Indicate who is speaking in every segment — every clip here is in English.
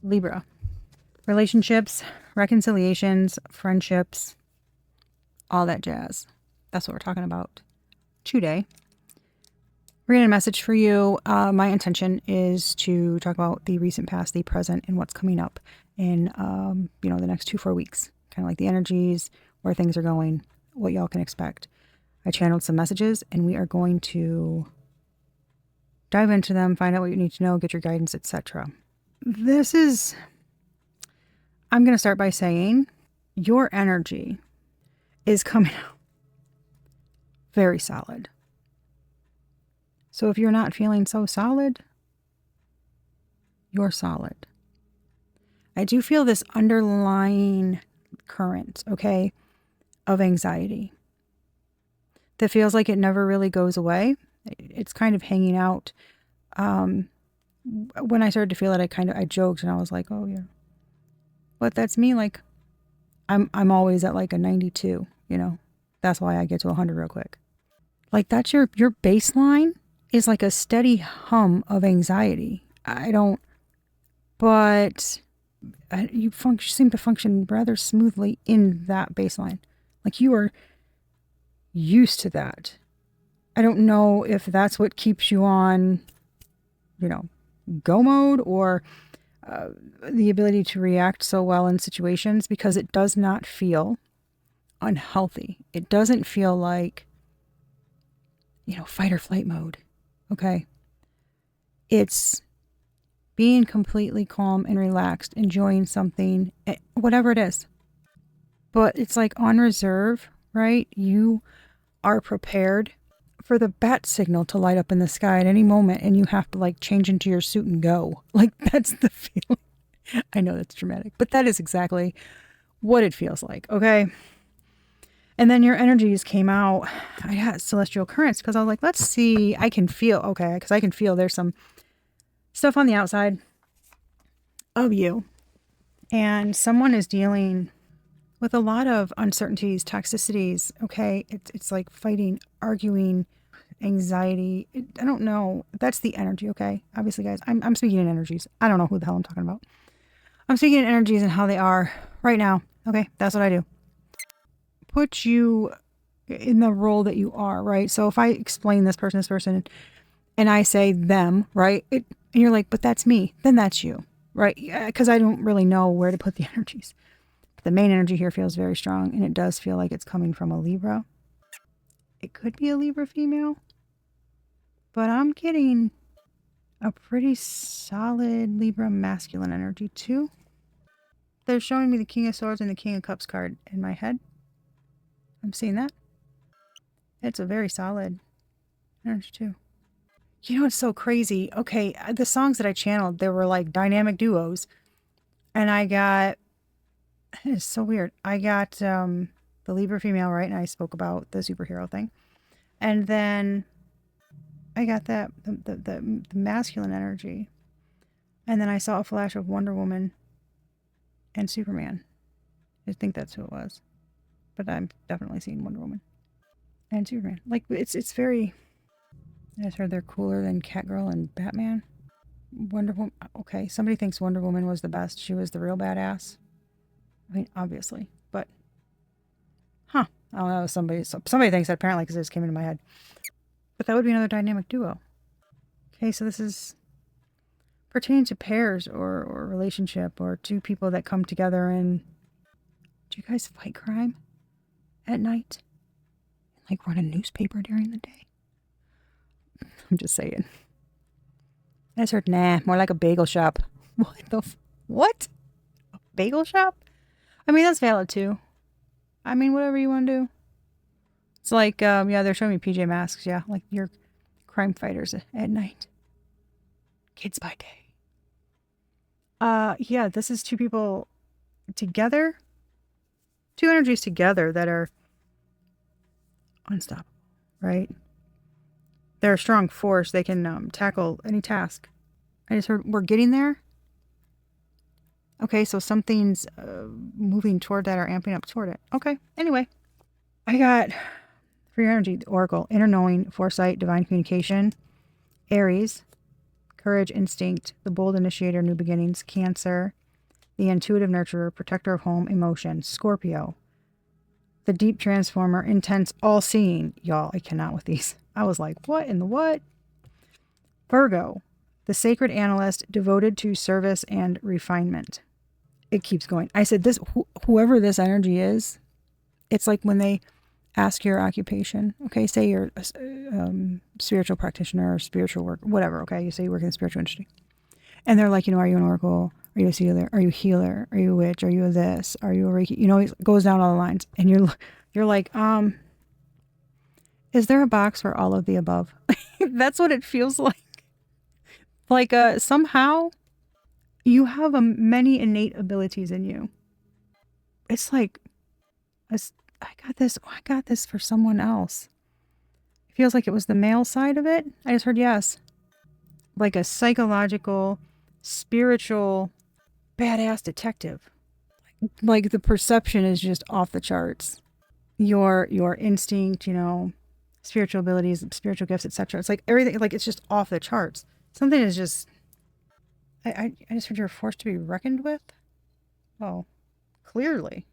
Speaker 1: Libra. Relationships, reconciliations, friendships, all that jazz. That's what we're talking about today. Reading a message for you. My intention is to talk about the recent past, the present, and what's coming up in the next 2-4 weeks. Kind of like the energies, where things are going, what y'all can expect. I channeled some messages, and we are going to dive into them, find out what you need to know, get your guidance, etc. I'm going to start by saying your energy is coming out very solid. So if you're not feeling so solid, you're solid. I do feel this underlying current, okay, of anxiety that feels like it never really goes away. It's kind of hanging out. When I started to feel it, I joked and I was like, oh yeah, but that's me. Like I'm always at like a 92, that's why I get to 100 real quick. Like that's your baseline is like a steady hum of anxiety. But you seem to function rather smoothly in that baseline. Like you are used to that. I don't know if that's what keeps you on, go mode or the ability to react so well in situations, because it does not feel unhealthy. It doesn't feel like, fight or flight mode. Okay. It's being completely calm and relaxed, enjoying something, whatever it is. But it's like on reserve, right? You are prepared for the bat signal to light up in the sky at any moment, and you have to like change into your suit and go. Like that's the feeling. I know that's dramatic, but that is exactly what it feels like. Okay. And then your energies came out. I had celestial currents because I was like, let's see. I can feel, okay, because I can feel there's some stuff on the outside of you. And someone is dealing with a lot of uncertainties, toxicities. Okay. It's like fighting, arguing, anxiety. I don't know. That's the energy. Okay. Obviously, guys, I'm speaking in energies. I don't know who the hell I'm talking about. I'm speaking in energies and how they are right now. Okay. That's what I do. Put you in the role that you are, right? So if I explain this person, and I say them, right? And you're like, but that's me. Then that's you, right? Because I don't really know where to put the energies. The main energy here feels very strong, and it does feel like it's coming from a Libra. It could be a Libra female, but I'm getting a pretty solid Libra masculine energy too. They're showing me the King of Swords and the King of Cups card in my head. I'm seeing that. It's a very solid energy too. It's so crazy. Okay, the songs that I channeled, they were like dynamic duos. And it's so weird. I got the Libra female, right? And I spoke about the superhero thing. And then I got that, the masculine energy. And then I saw a flash of Wonder Woman and Superman. I think that's who it was. But I'm definitely seeing Wonder Woman and Superman. Like, it's very... I just heard they're cooler than Catgirl and Batman. Wonder Woman... Okay, somebody thinks Wonder Woman was the best. She was the real badass. I mean, obviously. But... I don't know. Somebody thinks that apparently because it just came into my head. But that would be another dynamic duo. Okay, so this is pertaining to pairs or relationship or two people that come together and... Do you guys fight crime at night? Like run a newspaper during the day? I'm just saying. I just heard, nah, more like a bagel shop. What? A bagel shop? I mean, that's valid too. I mean, whatever you want to do. It's like, they're showing me PJ Masks. Yeah, like you're crime fighters at night. Kids by day. This is two people together. Two energies together that are unstoppable, right? They're a strong force. They can tackle any task. I just heard we're getting there. Okay, so something's moving toward that or amping up toward it. Okay, anyway. I got, for your energy, the Oracle, inner knowing, foresight, divine communication, Aries, courage, instinct, the bold initiator, new beginnings, Cancer, the intuitive nurturer, protector of home, emotion, Scorpio, the deep transformer, intense, all-seeing. Y'all, I cannot with these. I was like, what in the what? Virgo, the sacred analyst, devoted to service and refinement. It keeps going. I said this, whoever this energy is, it's like when they ask your occupation. Okay, say you're a spiritual practitioner or spiritual work, whatever. Okay, you say you work in the spiritual industry. And they're like, are you an oracle? Are you a sealer? Are you a healer? Are you a witch? Are you a this? Are you a Reiki? It goes down all the lines. And you're like, is there a box for all of the above? That's what it feels like. Like somehow you have many innate abilities in you. It's like, I got this for someone else. It feels like it was the male side of it. I just heard yes. Like a psychological, spiritual, badass detective. Like the perception is just off the charts. Your instinct, spiritual abilities, spiritual gifts, etc. It's like everything, like it's just off the charts. Something is just, I just heard you're a force to be reckoned with. Oh, clearly.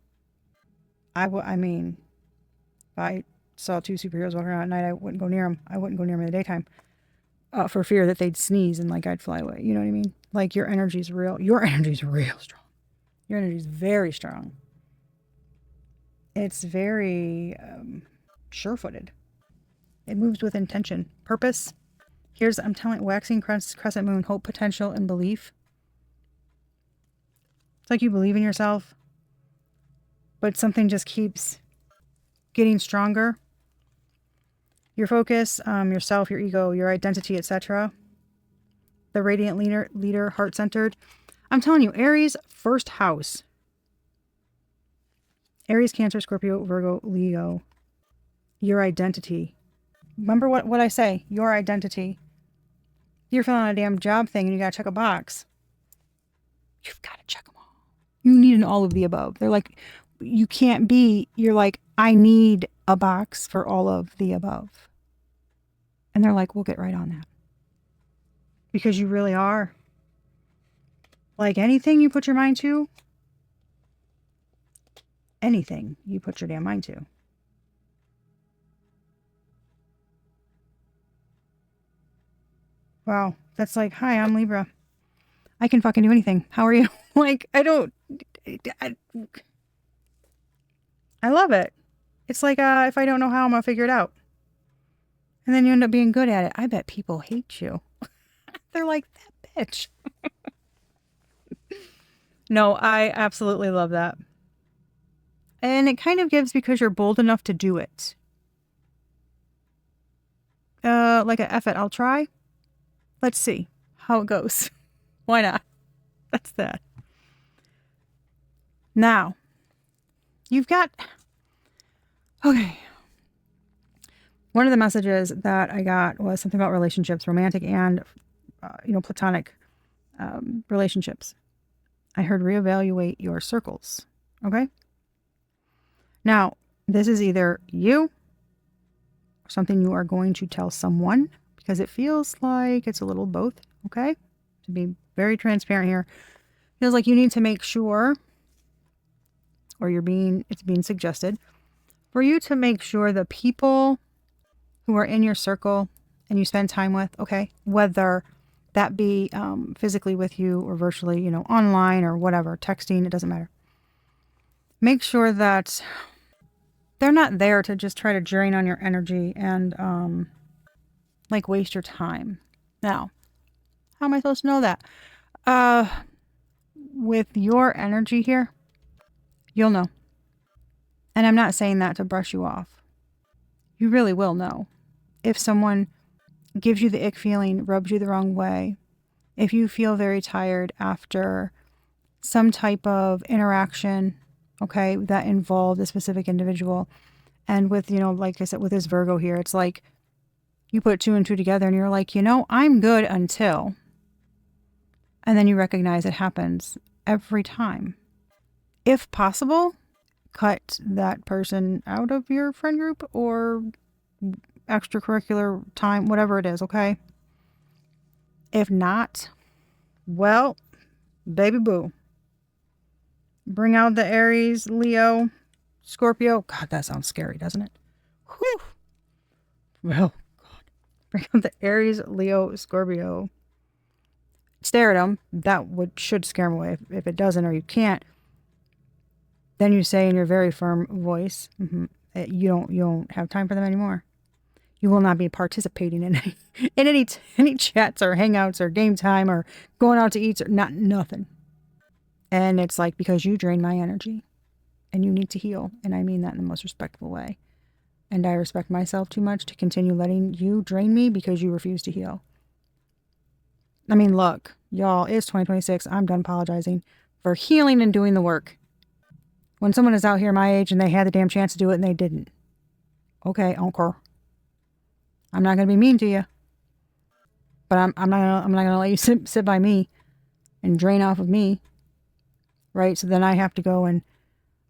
Speaker 1: I mean, if I saw two superheroes walking around at night, I wouldn't go near them. I wouldn't go near them in the daytime for fear that they'd sneeze and like I'd fly away. You know what I mean? Like your energy's real. Your energy's real strong. Your energy's very strong. It's very sure-footed. It moves with intention, purpose. I'm telling, waxing crescent moon, hope, potential, and belief. It's like you believe in yourself, but something just keeps getting stronger. Your focus, yourself, your ego, your identity, etc. The radiant leader, heart-centered. I'm telling you, Aries, first house. Aries, Cancer, Scorpio, Virgo, Leo. Your identity. Remember what I say, your identity. You're filling out a damn job thing and you got to check a box. You've got to check them all. You need an all of the above. They're like, you're like, I need a box for all of the above. And they're like, we'll get right on that. Because you really are. Like anything you put your mind to, anything you put your damn mind to. Wow. That's like, hi, I'm Libra. I can fucking do anything. How are you? Like, I love it. It's like, if I don't know how, I'm going to figure it out. And then you end up being good at it. I bet people hate you. They're like, that bitch. No, I absolutely love that. And it kind of gives because you're bold enough to do it. Like a F it, I'll try. Let's see how it goes. Why not? That's that. Now, you've got... Okay. One of the messages that I got was something about relationships, romantic and, platonic relationships. I heard reevaluate your circles. Okay? Now, this is either you or something you are going to tell someone because it feels like it's a little both. Okay? To be very transparent here. Feels like you need to make sure, or it's being suggested, for you to make sure the people who are in your circle and you spend time with, okay, whether that be physically with you or virtually, online or whatever, texting, it doesn't matter. Make sure that they're not there to just try to drain on your energy and waste your time. Now, how am I supposed to know that? With your energy here, you'll know. And I'm not saying that to brush you off. You really will know. If someone gives you the ick feeling, rubs you the wrong way, if you feel very tired after some type of interaction, okay, that involved a specific individual. And with, like I said, with this Virgo here, it's like you put two and two together and you're like, I'm good until. And then you recognize it happens every time. If possible, cut that person out of your friend group or extracurricular time, whatever it is, okay? If not, well, baby boo. Bring out the Aries, Leo, Scorpio. God, that sounds scary, doesn't it? Whew. Well, God. Bring out the Aries, Leo, Scorpio. Stare at them. That should scare them away. If it doesn't or you can't, then you say in your very firm voice, you don't have time for them anymore. You will not be participating in any chats or hangouts or game time or going out to eat or nothing. And it's like, because you drain my energy and you need to heal. And I mean that in the most respectful way. And I respect myself too much to continue letting you drain me because you refuse to heal. I mean, look, y'all, it's 2026. I'm done apologizing for healing and doing the work. When someone is out here my age and they had the damn chance to do it and they didn't. Okay, encore. I'm not going to be mean to you. But I'm not going to let you sit by me and drain off of me. Right? So then I have to go and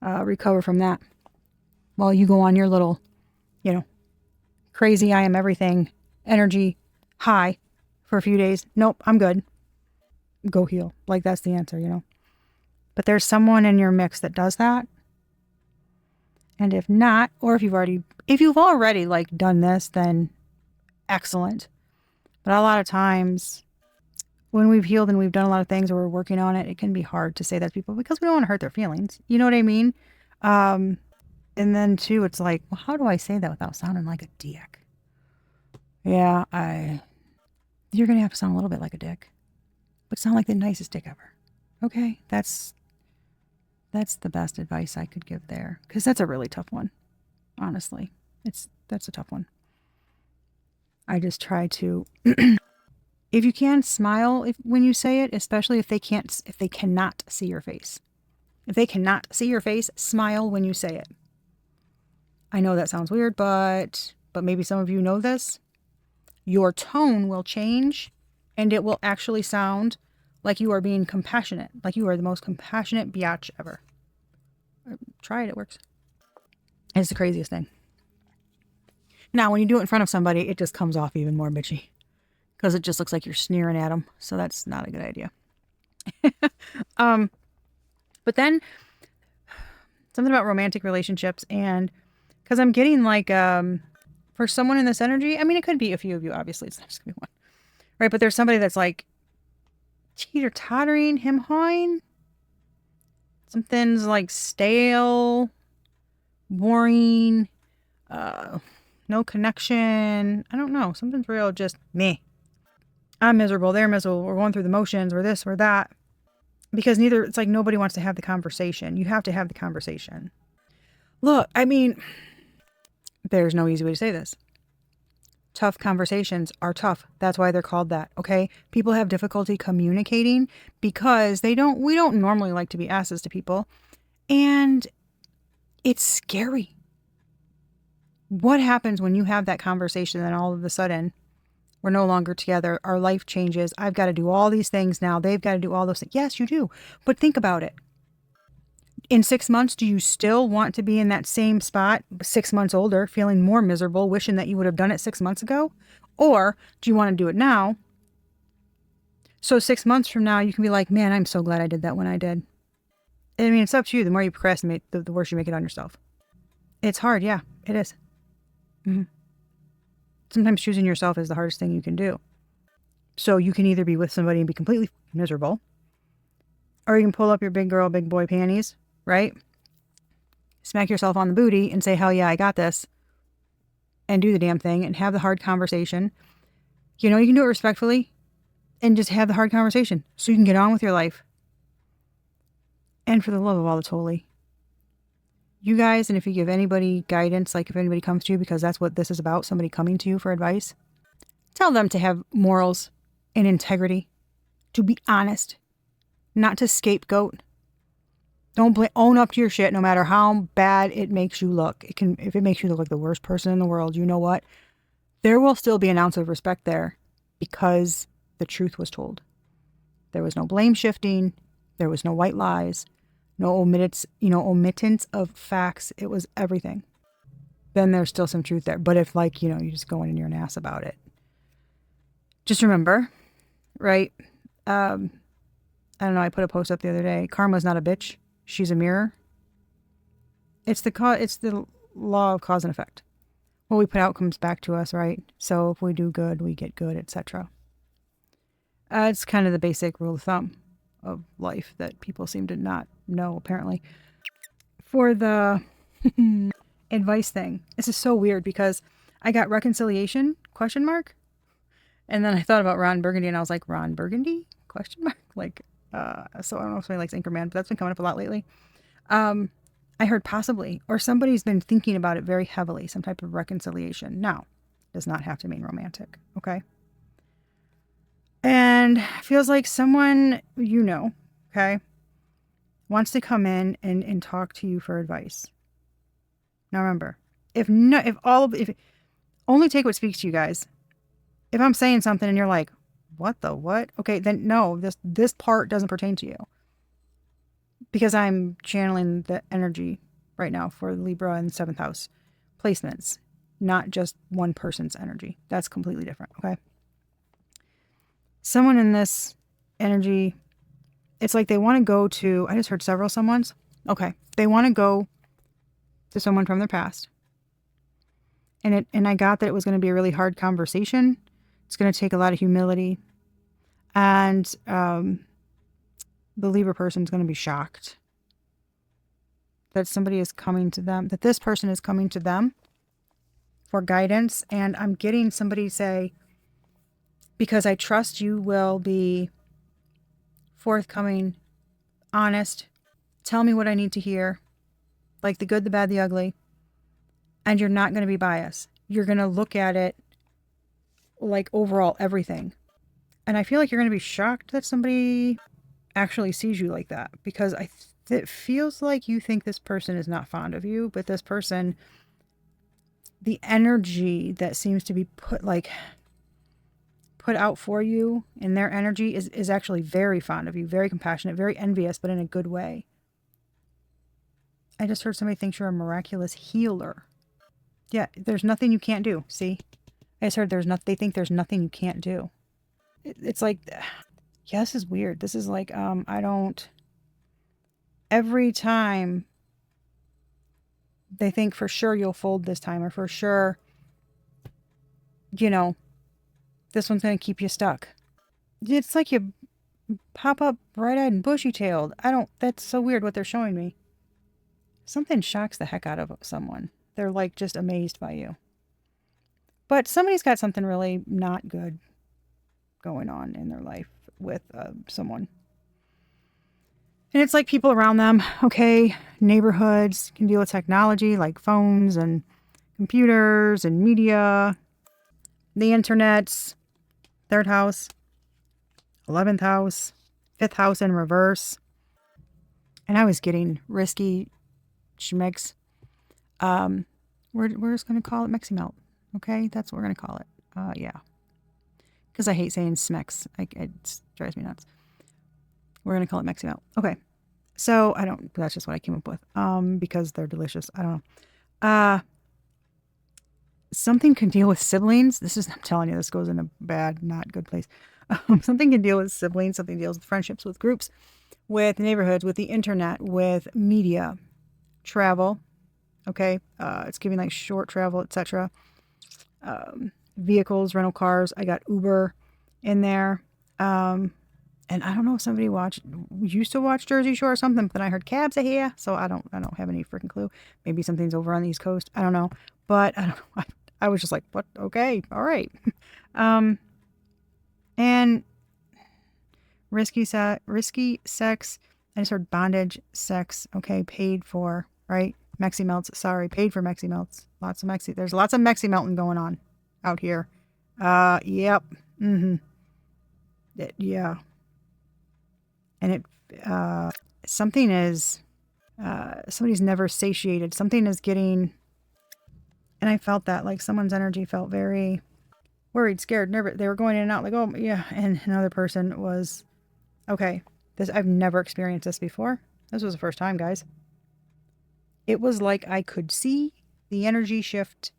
Speaker 1: recover from that. While you go on your little, crazy I am everything energy high for a few days. Nope, I'm good. Go heal. Like, that's the answer, But there's someone in your mix that does that. And if not, or if you've already like done this, then excellent. But a lot of times when we've healed and we've done a lot of things or we're working on it, it can be hard to say that to people because we don't want to hurt their feelings. You know what I mean? And then too, it's like, well, how do I say that without sounding like a dick? Yeah, you're going to have to sound a little bit like a dick, but sound like the nicest dick ever. Okay? That's the best advice I could give there. Because that's a really tough one. Honestly. That's a tough one. I just try to, if you can, smile when you say it, especially if they cannot see your face. If they cannot see your face, smile when you say it. I know that sounds weird, but maybe some of you know this. Your tone will change and it will actually sound like you are being compassionate, like you are the most compassionate biatch ever. Try it, it works. It's the craziest thing. Now, when you do it in front of somebody, it just comes off even more bitchy because it just looks like you're sneering at them. So that's not a good idea. But then something about romantic relationships, and because I'm getting like, for someone in this energy, I mean, it could be a few of you, obviously, it's not just gonna be one, right? But there's somebody that's like teeter-tottering, him-hawing. Something's like stale, boring, no connection. I don't know. Something's real, just meh. I'm miserable. They're miserable. We're going through the motions. We're this, we're that. Because it's like nobody wants to have the conversation. You have to have the conversation. Look, I mean, there's no easy way to say this. Tough conversations are tough. That's why they're called that, okay? People have difficulty communicating because we don't normally like to be asses to people. And it's scary. What happens when you have that conversation and all of a sudden we're no longer together, our life changes, I've got to do all these things now, they've got to do all those things. Yes, you do. But think about it. In 6 months, do you still want to be in that same spot, 6 months older, feeling more miserable, wishing that you would have done it 6 months ago? Or do you want to do it now? So 6 months from now, you can be like, man, I'm so glad I did that when I did. I mean, it's up to you. The more you procrastinate, the worse you make it on yourself. It's hard. Yeah, it is. Mm-hmm. Sometimes choosing yourself is the hardest thing you can do. So you can either be with somebody and be completely miserable, or you can pull up your big girl, big boy panties, right? Smack yourself on the booty and say, hell yeah, I got this. And do the damn thing and have the hard conversation. You can do it respectfully and just have the hard conversation so you can get on with your life. And for the love of all that's holy, you guys, and if you give anybody guidance, like if anybody comes to you, because that's what this is about, somebody coming to you for advice, tell them to have morals and integrity, to be honest, not to scapegoat. Don't own up to your shit no matter how bad it makes you look. If it makes you look like the worst person in the world, you know what? There will still be an ounce of respect there because the truth was told. There was no blame shifting. There was no white lies. No omittance of facts. It was everything. Then there's still some truth there. But if you just go in and you're an ass about it. Just remember, right? I don't know. I put a post up the other day. Karma's not a bitch. She's a mirror. It's the law of cause and effect. What we put out comes back to us, right? So if we do good, we get good, etc. It's kind of the basic rule of thumb of life that people seem to not know, apparently. For the advice thing, this is so weird because I got reconciliation, ? And then I thought about Ron Burgundy and I was like, Ron Burgundy? ? Like, so I don't know if somebody likes Anchorman, but that's been coming up a lot lately. I heard possibly, or somebody's been thinking about it very heavily, some type of reconciliation. Now, does not have to mean romantic, okay? And feels like someone okay, wants to come in and talk to you for advice. Now remember, if only take what speaks to you guys. If I'm saying something and you're like, what the what? Okay, then no, this part doesn't pertain to you. Because I'm channeling the energy right now for Libra and 7th house placements, not just one person's energy. That's completely different, okay? Someone in this energy, it's like they want to go to, I just heard several someone's. Okay, they want to go to someone from their past. And I got that it was going to be a really hard conversation. It's going to take a lot of humility. And the Libra person is going to be shocked that somebody is coming to them, that this person is coming to them for guidance. And I'm getting somebody say, because I trust you will be forthcoming, honest, tell me what I need to hear, like the good, the bad, the ugly, and you're not going to be biased. You're going to look at it like overall everything. And I feel like you're going to be shocked that somebody actually sees you like that, because it feels like you think this person is not fond of you, but this person, the energy that seems to be put out for you in their energy is actually very fond of you, very compassionate, very envious, but in a good way. I just heard somebody thinks you're a miraculous healer. Yeah, there's nothing you can't do. See? I just heard they think there's nothing you can't do. It's like, yeah, this is weird. This is like, every time they think for sure you'll fold this time, or for sure, this one's going to keep you stuck. It's like you pop up bright-eyed and bushy-tailed. That's so weird what they're showing me. Something shocks the heck out of someone. They're like just amazed by you. But somebody's got something really not good going on in their life with someone. And it's like people around them, okay, neighborhoods can deal with technology like phones and computers and media, the internet's 3rd house, 11th house, 5th house in reverse. And I was getting risky schmicks. We're just going to call it Mexi Melt. Okay, that's what we're going to call it. Yeah. Because I hate saying smecks. It drives me nuts. We're going to call it Mexi Melt. Okay. So that's just what I came up with. Because they're delicious. I don't know. Something can deal with siblings. I'm telling you, this goes in a bad, not good place. Something can deal with siblings. Something deals with friendships, with groups, with neighborhoods, with the internet, with media, travel. Okay. It's giving like short travel, etc. Vehicles, rental cars. I got Uber in there. And I don't know if somebody used to watch Jersey Shore or something, but then I heard cabs are here, so I don't have any freaking clue. Maybe something's over on the East Coast. I don't know, but I was just like, what? Okay, all right. And risky sex. I just heard bondage, sex. Okay, paid for, right? Mexi Melts. Sorry, paid for Mexi Melts. There's lots of Mexi Melting going on out here. Yep. Mm-hmm. Yeah. And somebody's never satiated. Something is getting, and I felt that, like someone's energy felt very worried, scared, nervous. They were going in and out like, oh yeah. And another person was, okay, I've never experienced this before. This was the first time, guys. It was like I could see the energy shift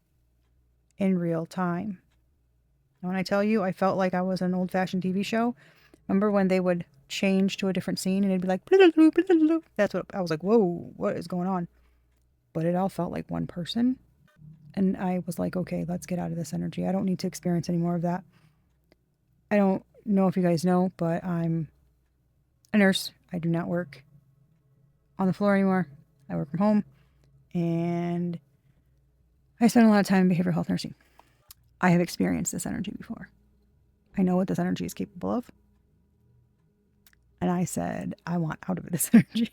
Speaker 1: in real time. When I tell you, I felt like I was an old-fashioned TV show. Remember when they would change to a different scene and it'd be like, that's what I was like, whoa, what is going on? But it all felt like one person. And I was like, okay, let's get out of this energy. I don't need to experience any more of that. I don't know if you guys know, but I'm a nurse. I do not work on the floor anymore. I work from home. And I spend a lot of time in behavioral health nursing. I have experienced this energy before. I know what this energy is capable of. And I said, I want out of this energy.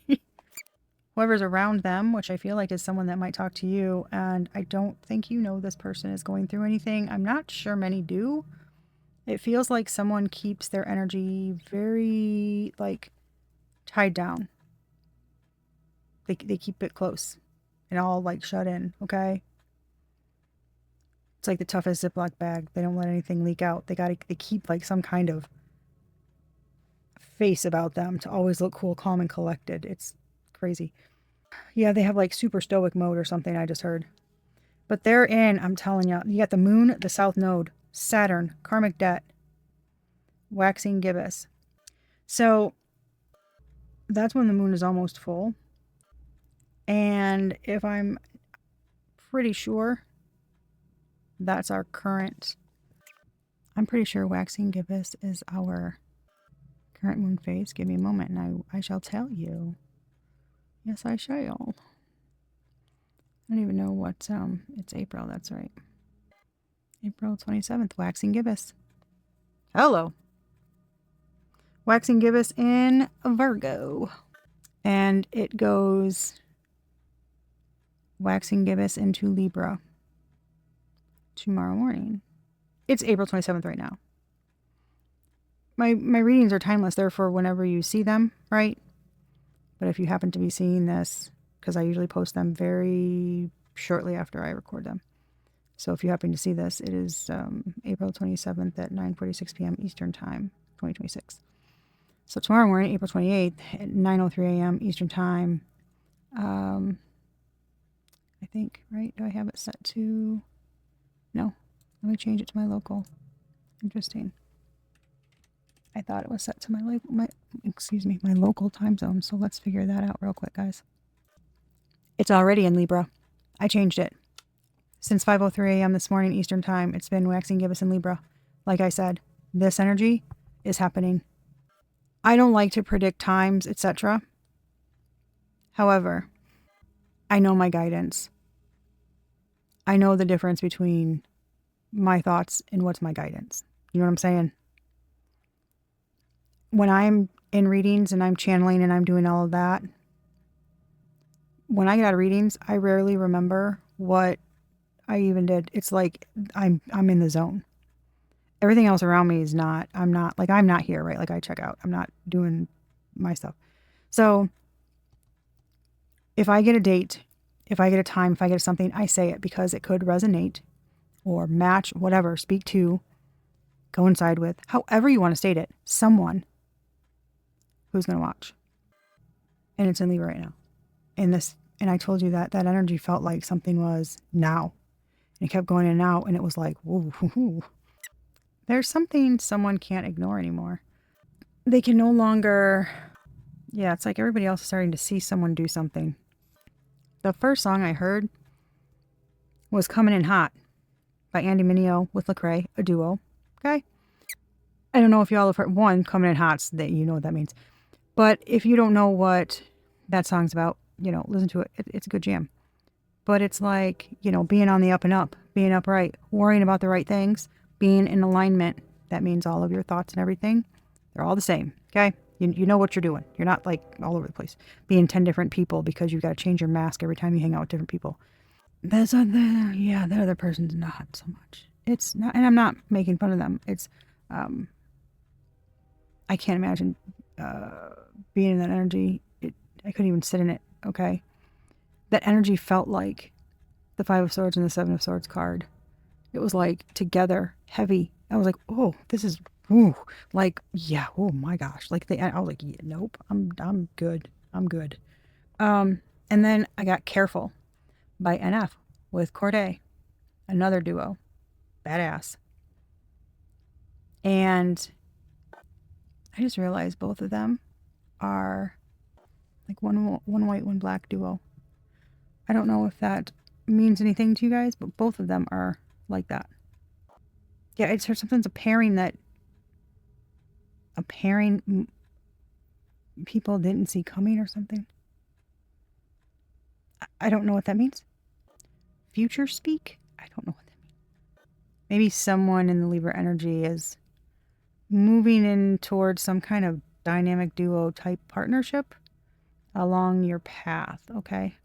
Speaker 1: Whoever's around them, which I feel like is someone that might talk to you, and I don't think you know this person is going through anything. I'm not sure many do. It feels like someone keeps their energy very, like, tied down. They keep it close and all, like, shut in, okay? It's like the toughest Ziploc bag. They don't let anything leak out. They keep, like, some kind of face about them to always look cool, calm, and collected. It's crazy. Yeah, they have, like, super stoic mode or something, I just heard. But they're in, I'm telling you, you got the moon, the south node, Saturn, karmic debt, waxing gibbous. So that's when the moon is almost full. And if I'm pretty sure that's our current, I'm pretty sure waxing gibbous is our current moon phase. Give me a moment and I shall tell you. Yes, I shall. I don't even know what, it's April, that's right. April 27th, waxing gibbous. Hello. Waxing gibbous in Virgo. And it goes waxing gibbous into Libra tomorrow morning. It's April 27th right now. My readings are timeless, therefore whenever you see them, right? But if you happen to be seeing this, because I usually post them very shortly after I record them. So if you happen to see this, it is April 27th at 9:46 p.m. Eastern Time, 2026. So tomorrow morning, April 28th at 9:03 a.m. Eastern Time, I think, right? Do I have it set to? No. Let me change it to my local. Interesting. I thought it was set to my local time zone. So let's figure that out real quick, guys. It's already in Libra. I changed it. Since 5:03 a.m. this morning Eastern Time, it's been waxing gibbous in Libra. Like I said, this energy is happening. I don't like to predict times, etc. However, I know my guidance. I know the difference between my thoughts and what's my guidance. You know what I'm saying? When I'm in readings and I'm channeling and I'm doing all of that, when I get out of readings, I rarely remember what I even did. It's like I'm in the zone. Everything else around me is not, I'm not here, right? Like I check out. I'm not doing my stuff. So if I get a date, if I get a time, if I get something, I say it because it could resonate or match, whatever, speak to, coincide with, however you want to state it, someone who's going to watch. And it's in Libra right now. And I told you that energy felt like something was now. And it kept going in and out, and it was like, whoa, whoo. There's something someone can't ignore anymore. They can no longer, yeah, it's like everybody else is starting to see someone do something. The first song I heard was Coming In Hot by Andy Mineo with Lecrae, a duo. Okay? I don't know if y'all have heard one, Coming In Hot's, that you know what that means. But if you don't know what that song's about, listen to it. It's a good jam. But it's like, being on the up and up, being upright, worrying about the right things, being in alignment. That means all of your thoughts and everything, they're all the same. Okay? You know what you're doing. You're not like all over the place, being 10 different people because you've got to change your mask every time you hang out with different people. The other person's not so much. It's not, and I'm not making fun of them. It's, I can't imagine being in that energy. I couldn't even sit in it. Okay, that energy felt like the Five of Swords and the Seven of Swords card. It was like together, heavy. I was like, oh, this is, ooh, like, yeah, oh my gosh. Like I was like, yeah, nope, I'm good. I'm good. And then I got Careful by NF with Corday, another duo, badass. And I just realized both of them are like one white, one black duo. I don't know if that means anything to you guys, but both of them are like that. Yeah, it's something's a pairing people didn't see coming or something. I don't know what that means. Future speak? I don't know what that means. Maybe someone in the Libra energy is moving in towards some kind of dynamic duo type partnership along your path, okay?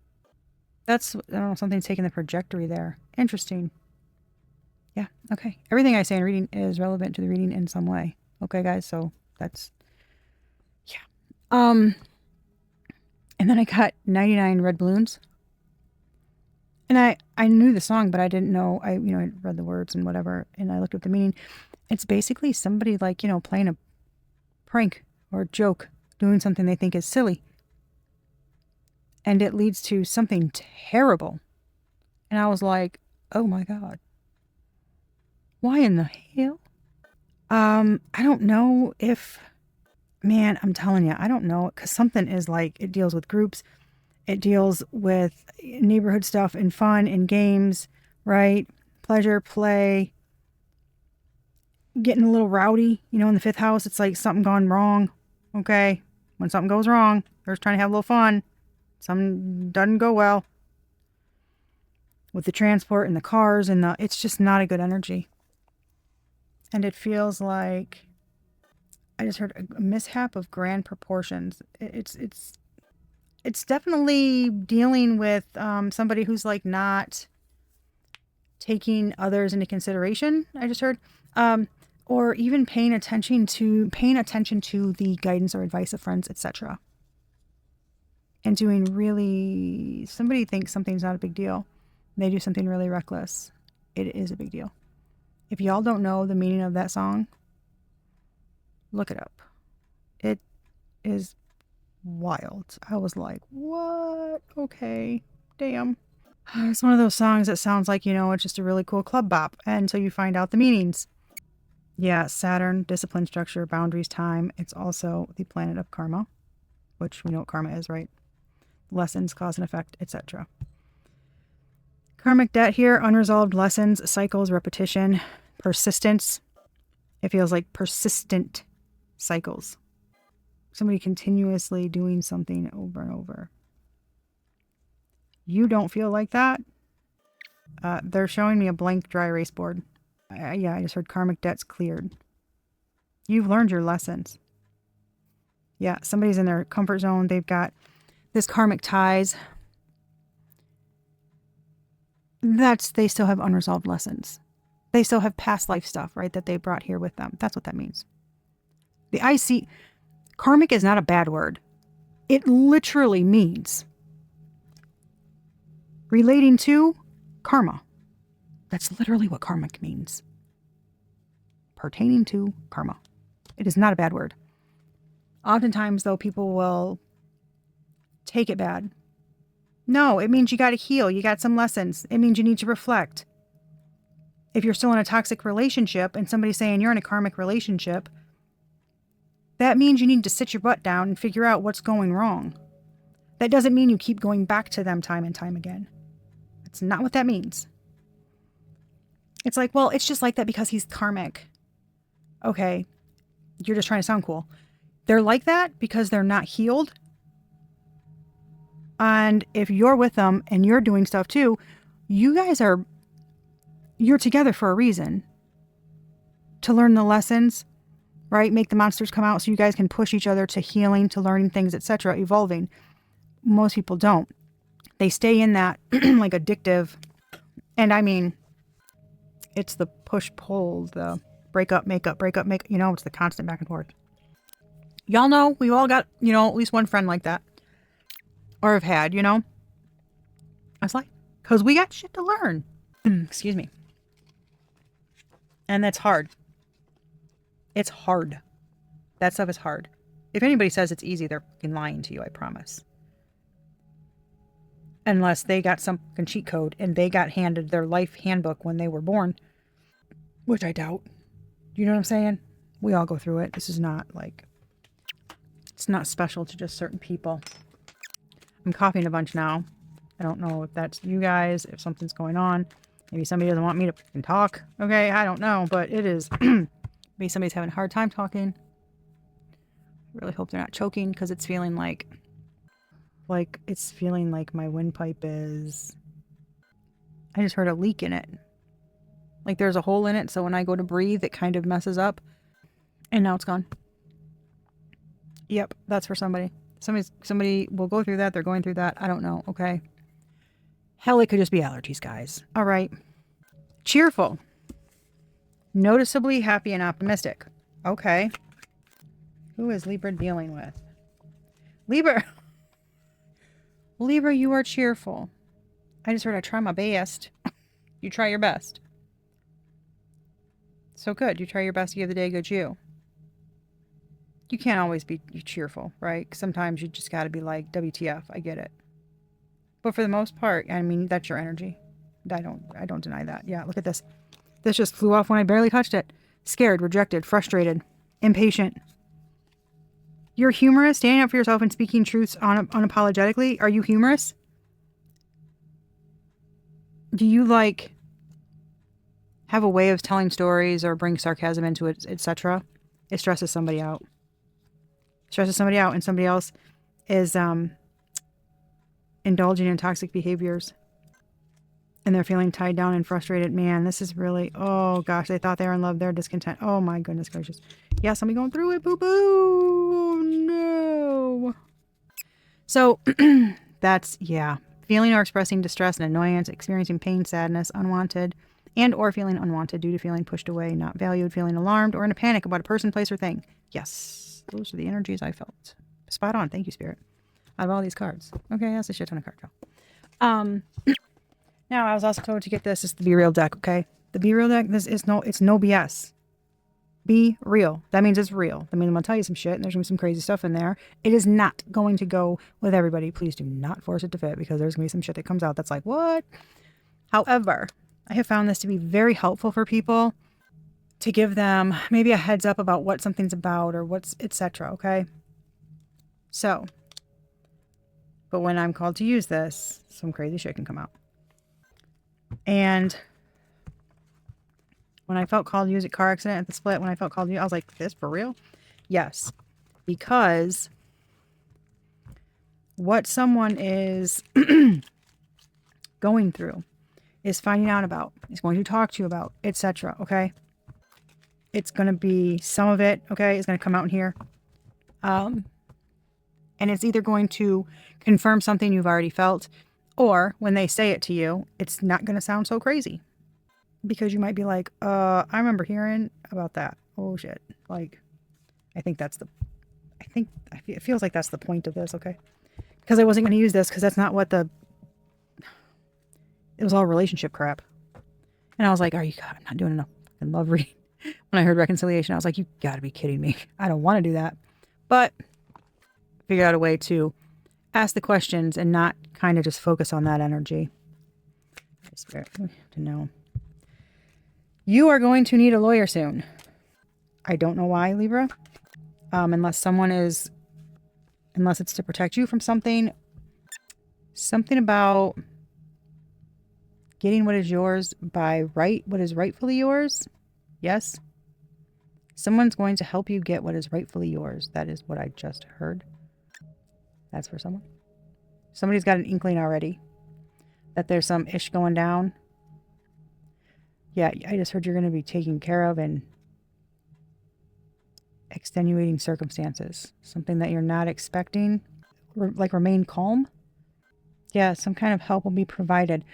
Speaker 1: That's, I don't know, something's taking the trajectory there. Interesting. Yeah, okay. Everything I say in reading is relevant to the reading in some way. Okay, guys, so that's, yeah. And then I got 99 red balloons. And I knew the song, but I didn't know, I read the words and whatever, and I looked up the meaning. It's basically somebody like, playing a prank or a joke, doing something they think is silly. And it leads to something terrible. And I was like, oh my God. Why in the hell? I don't know if, man, I'm telling you, I don't know, because something is like, it deals with groups. It deals with neighborhood stuff and fun and games, right? Pleasure, play, getting a little rowdy, in the fifth house. It's like something gone wrong. Okay. When something goes wrong, they're just trying to have a little fun. Something doesn't go well with the transport and the cars and it's just not a good energy. And it feels like, I just heard a mishap of grand proportions. It's definitely dealing with somebody who's like not taking others into consideration. I just heard, or even paying attention to the guidance or advice of friends, etc. And doing really, somebody thinks something's not a big deal. They do something really reckless. It is a big deal. If y'all don't know the meaning of that song, look it up. It is wild. I was like, what? Okay, damn. It's one of those songs that sounds like, it's just a really cool club bop until you find out the meanings. Yeah, Saturn, discipline, structure, boundaries, time. It's also the planet of karma, which we know what karma is, right? Lessons, cause and effect, etc. Karmic debt here, unresolved lessons, cycles, repetition, persistence. It feels like persistent cycles. Somebody continuously doing something over and over. You don't feel like that? They're showing me a blank dry erase board. I just heard karmic debts cleared. You've learned your lessons. Yeah, somebody's in their comfort zone. They've got this karmic ties. They still have unresolved lessons. They still have past life stuff, right, that they brought here with them. That's what that means. The IC, karmic is not a bad word. It literally means relating to karma. That's literally what karmic means. Pertaining to karma. It is not a bad word. Oftentimes, though, people will take it bad. No, it means you got to heal. You got some lessons. It means you need to reflect. If you're still in a toxic relationship and somebody's saying you're in a karmic relationship, that means you need to sit your butt down and figure out what's going wrong. That doesn't mean you keep going back to them time and time again. That's not what that means. It's like, well, it's just like that because he's karmic. Okay, you're just trying to sound cool. They're like that because they're not healed. And if you're with them and you're doing stuff too, you're together for a reason. To learn the lessons, right? Make the monsters come out so you guys can push each other to healing, to learning things, etc., evolving. Most people don't. They stay in that like addictive. And I mean, it's the push-pull, the break up, make up, it's the constant back and forth. Y'all know, we've all got, at least one friend like that. Or have had, That's like, because we got shit to learn. Excuse me. And that's hard. It's hard. That stuff is hard. If anybody says it's easy, they're fucking lying to you, I promise. Unless they got some fucking cheat code and they got handed their life handbook when they were born. Which I doubt. You know what I'm saying? We all go through it. This is not like, it's not special to just certain people. I'm coughing a bunch now. I don't know if that's you guys, if something's going on. Maybe somebody doesn't want me to fucking talk. Okay, I don't know, but it is. Maybe somebody's having a hard time talking. I really hope they're not choking because it's feeling like it's feeling like my windpipe is. I just heard a leak in it. Like there's a hole in it, so when I go to breathe, it kind of messes up. And now it's gone. Yep, that's for somebody. Somebody will go through that. They're going through that. I don't know. Okay. Hell, it could just be allergies, guys. All right. Cheerful. Noticeably happy and optimistic. Okay. Who is Libra dealing with? Libra. Libra, you are cheerful. I just heard I try my best. You try your best. So good. You try your best to give the day a good you. You can't always be cheerful, right? Sometimes you just got to be like, WTF, I get it. But for the most part, I mean, that's your energy. I don't deny that. Yeah, look at this. This just flew off when I barely touched it. Scared, rejected, frustrated, impatient. You're humorous, standing up for yourself and speaking truths unapologetically. Are you humorous? Do you have a way of telling stories or bring sarcasm into it, etc.? It stresses somebody out. And somebody else is indulging in toxic behaviors. And they're feeling tied down and frustrated. Man, this is really, oh gosh, they thought they were in love. They're discontent. Oh my goodness gracious. Yeah, somebody going through it. Boo boo. No. So that's, yeah. Feeling or expressing distress and annoyance, experiencing pain, sadness, unwanted, and or feeling unwanted due to feeling pushed away, not valued, feeling alarmed, or in a panic about a person, place, or thing. Yes, those are the energies I felt. Spot on. Thank you, Spirit. Out of all these cards. Okay, that's a shit ton of cards, y'all. Now, I was also told to get this. It's the Be Real deck, okay? The Be Real deck, it's no BS. Be real. That means it's real. That means I'm going to tell you some shit, and there's going to be some crazy stuff in there. It is not going to go with everybody. Please do not force it to fit, because there's going to be some shit that comes out that's like, what? However, I have found this to be very helpful for people to give them maybe a heads up about what something's about or what's, etc., okay? So, but when I'm called to use this, some crazy shit can come out. And when I felt called to use it, car accident at the split, when I felt called to use it, I was like, this for real? Yes. Because what someone is going through is finding out about, is going to talk to you about, etc., okay? It's going to be, some of it, okay, is going to come out in here. And it's either going to confirm something you've already felt, or when they say it to you, it's not going to sound so crazy. Because you might be like, I remember hearing about that. Oh, shit. Like, it feels like that's the point of this, okay? Because I wasn't going to use this, because that's not what it was all relationship crap. And I was like, I'm not doing enough fucking love reading. When I heard reconciliation, I was like, you gotta be kidding me. I don't want to do that. But figure out a way to ask the questions and not kind of just focus on that energy. Spirit, we have to know. You are going to need a lawyer soon. I don't know why, Libra. Unless it's to protect you from something. Something about getting what is yours by right, what is rightfully yours. Yes. Someone's going to help you get what is rightfully yours. That is what I just heard. That's for someone. Somebody's got an inkling already that there's some ish going down. Yeah, I just heard you're going to be taken care of in extenuating circumstances. Something that you're not expecting. Like remain calm. Yeah, some kind of help will be provided.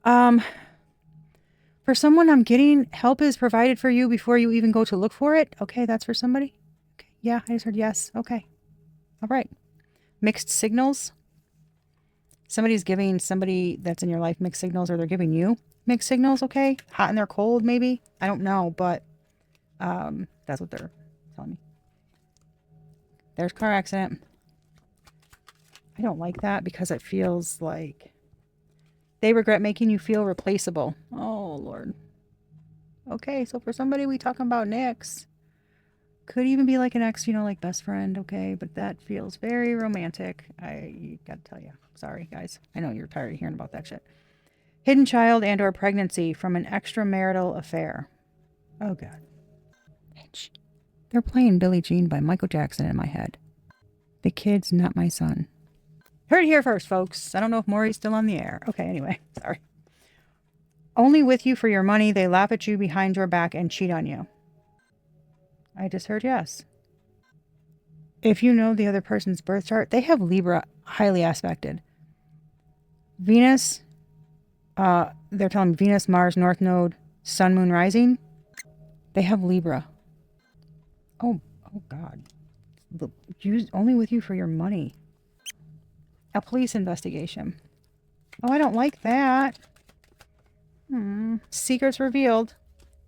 Speaker 1: For someone I'm getting, help is provided for you before you even go to look for it. Okay, that's for somebody. Okay, yeah, I just heard yes. Okay. All right. Mixed signals. Somebody's giving somebody that's in your life mixed signals, or they're giving you mixed signals, okay? Hot and they're cold, maybe. I don't know, but that's what they're telling me. There's car accident. I don't like that because it feels like they regret making you feel replaceable. Oh, Lord. Okay, so for somebody we talking about next, could even be like an ex, you know, like best friend, okay? But that feels very romantic. I gotta tell you. Sorry, guys. I know you're tired of hearing about that shit. Hidden child and or pregnancy from an extramarital affair. Oh, God. Bitch. They're playing Billie Jean by Michael Jackson in my head. The kid's not my son. Heard it here first, folks. I don't know if Maury's still on the air. Okay, anyway. Sorry. Only with you for your money. They laugh at you behind your back and cheat on you. I just heard yes. If you know the other person's birth chart, they have Libra highly aspected. Venus, they're telling me Venus, Mars, North Node, Sun, Moon, Rising. They have Libra. Oh God. Only with you for your money. A police investigation. Oh, I don't like that. Secrets revealed.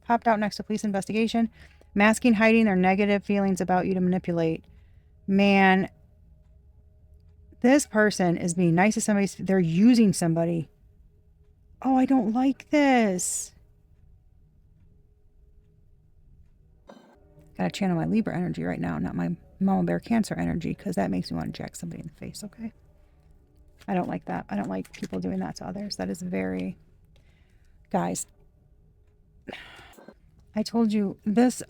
Speaker 1: Popped out next to police investigation. Masking, hiding their negative feelings about you to manipulate. Man, this person is being nice to somebody. They're using somebody. Oh, I don't like this. Gotta channel my Libra energy right now, not my Mama Bear Cancer energy, because that makes me want to jack somebody in the face, okay? I don't like that. I don't like people doing that to others. That is very... Guys, I told you this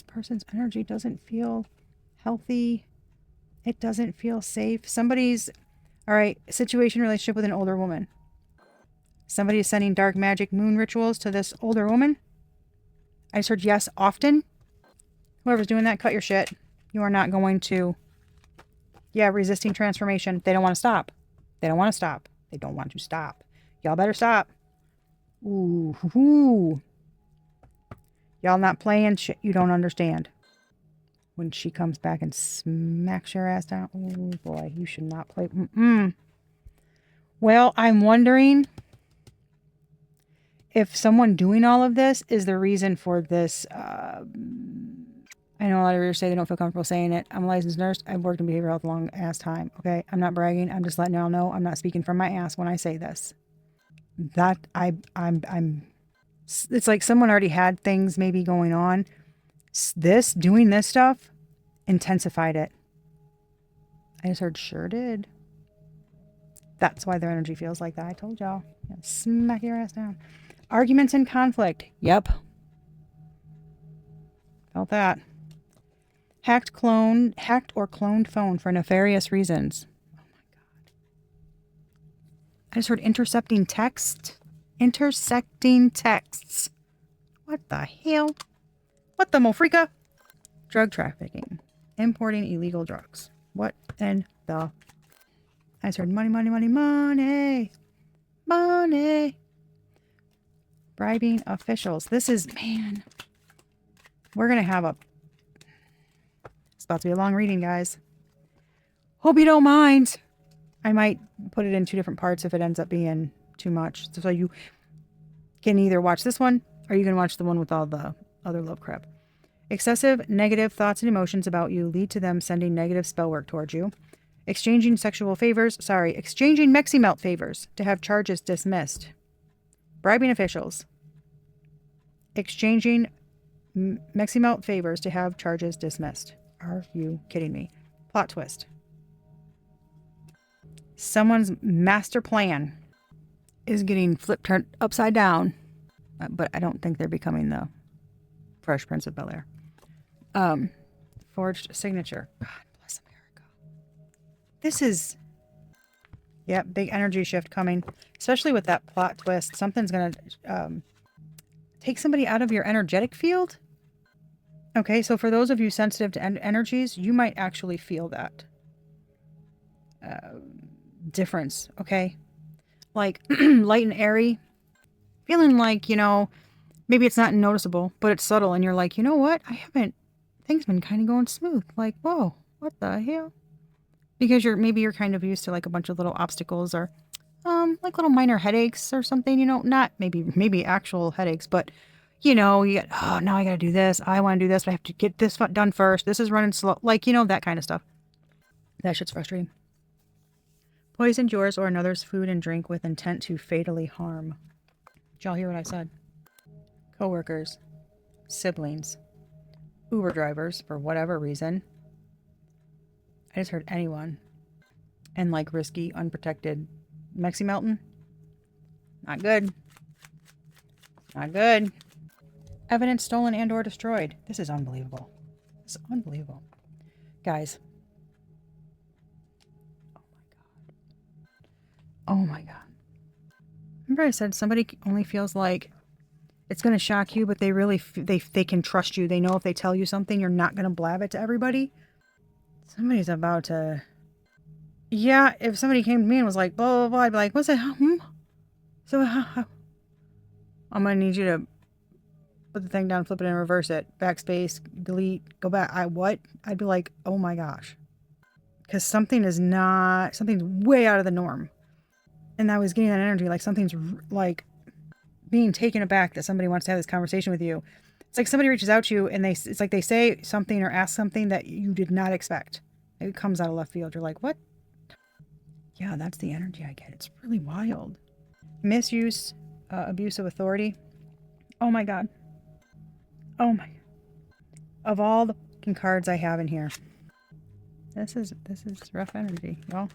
Speaker 1: person's energy doesn't feel healthy. It doesn't feel safe. Somebody's, all right, situation, relationship with an older woman. Somebody is sending dark magic moon rituals to this older woman. I just heard yes often. Whoever's doing that, cut your shit. You are not going to, resisting transformation. They don't want to stop. They don't want to stop. They don't want to stop. Y'all better stop. Ooh. Y'all not playing shit you don't understand. When she comes back and smacks your ass down. Oh boy, you should not play. Well, I'm wondering if someone doing all of this is the reason for this. I know a lot of readers say they don't feel comfortable saying it. I'm a licensed nurse. I've worked in behavioral health a long ass time. Okay, I'm not bragging. I'm just letting y'all know I'm not speaking from my ass when I say this. That I'm. It's like someone already had things maybe going on. Doing this stuff intensified it. I just heard sure did. That's why their energy feels like that. I told y'all. Smack your ass down. Arguments and conflict. Yep. Felt that. Hacked or cloned phone for nefarious reasons. Oh my God. I just heard intersecting texts. What the hell? What the mofrika? Drug trafficking. Importing illegal drugs. What in the... I just heard money. Bribing officials. This is... Man. We're going to have a... It's about to be a long reading, guys. Hope you don't mind. I might put it in 2 different parts if it ends up being too much. So you can either watch this one or you can watch the one with all the other love crap. Excessive negative thoughts and emotions about you lead to them sending negative spell work towards you. Exchanging Mexi Melt favors to have charges dismissed. Bribing officials. Exchanging Mexi Melt favors to have charges dismissed. Are you kidding me? Plot twist. Someone's master plan is getting turned upside down, but I don't think they're becoming the Fresh Prince of Bel-Air. Forged signature. God bless America. This is, big energy shift coming, especially with that plot twist. Something's going to take somebody out of your energetic field. Okay, so for those of you sensitive to energies, you might actually feel that difference, okay? Like light and airy, feeling like, maybe it's not noticeable, but it's subtle, and you're like, you know what? Things been kind of going smooth. Like, whoa, what the hell? Because you're kind of used to like a bunch of little obstacles or like little minor headaches or something, not maybe actual headaches, but you get, now I got to do this. I want to do this, but I have to get this done first. This is running slow. Like, that kind of stuff. That shit's frustrating. Poisoned yours or another's food and drink with intent to fatally harm. Did y'all hear what I said? coworkers, siblings, Uber drivers, for whatever reason. I just heard anyone. And like risky, unprotected Mexi Melton. Not good. Not good. Evidence stolen and or destroyed. This is unbelievable. This is unbelievable. Guys. Oh my God. Remember I said somebody only feels like it's going to shock you, but they really, they can trust you. They know if they tell you something, you're not going to blab it to everybody. Somebody's about to... Yeah, if somebody came to me and was like, blah, blah, blah, I'd be like, what's that? So, I'm going to need you to put the thing down, flip it and reverse it. Backspace, delete, go back. What? I'd be like, oh my gosh. Because something's way out of the norm. And I was getting that energy, like something's like being taken aback that somebody wants to have this conversation with you. It's like somebody reaches out to you and it's like they say something or ask something that you did not expect. It comes out of left field. You're like, what? Yeah, that's the energy I get. It's really wild. Misuse, abuse of authority. Oh my God. Oh my. Of all the fucking cards I have in here, this is rough energy, y'all.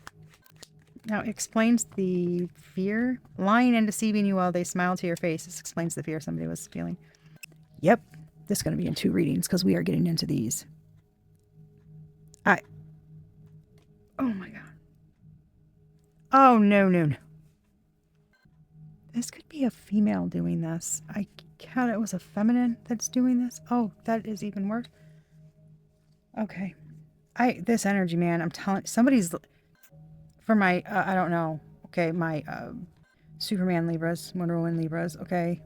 Speaker 1: Now it explains the fear. Lying and deceiving you while they smile to your face. This explains the fear somebody was feeling. Yep. This is going to be in 2 readings because we are getting into these. Oh my God. Oh, no. This could be a female doing this. I count it was a feminine that's doing this. Oh, that is even worse. Okay. This energy, man, I'm telling somebody's for my, I don't know. Okay. My, Superman Libras, Wonder Woman Libras. Okay.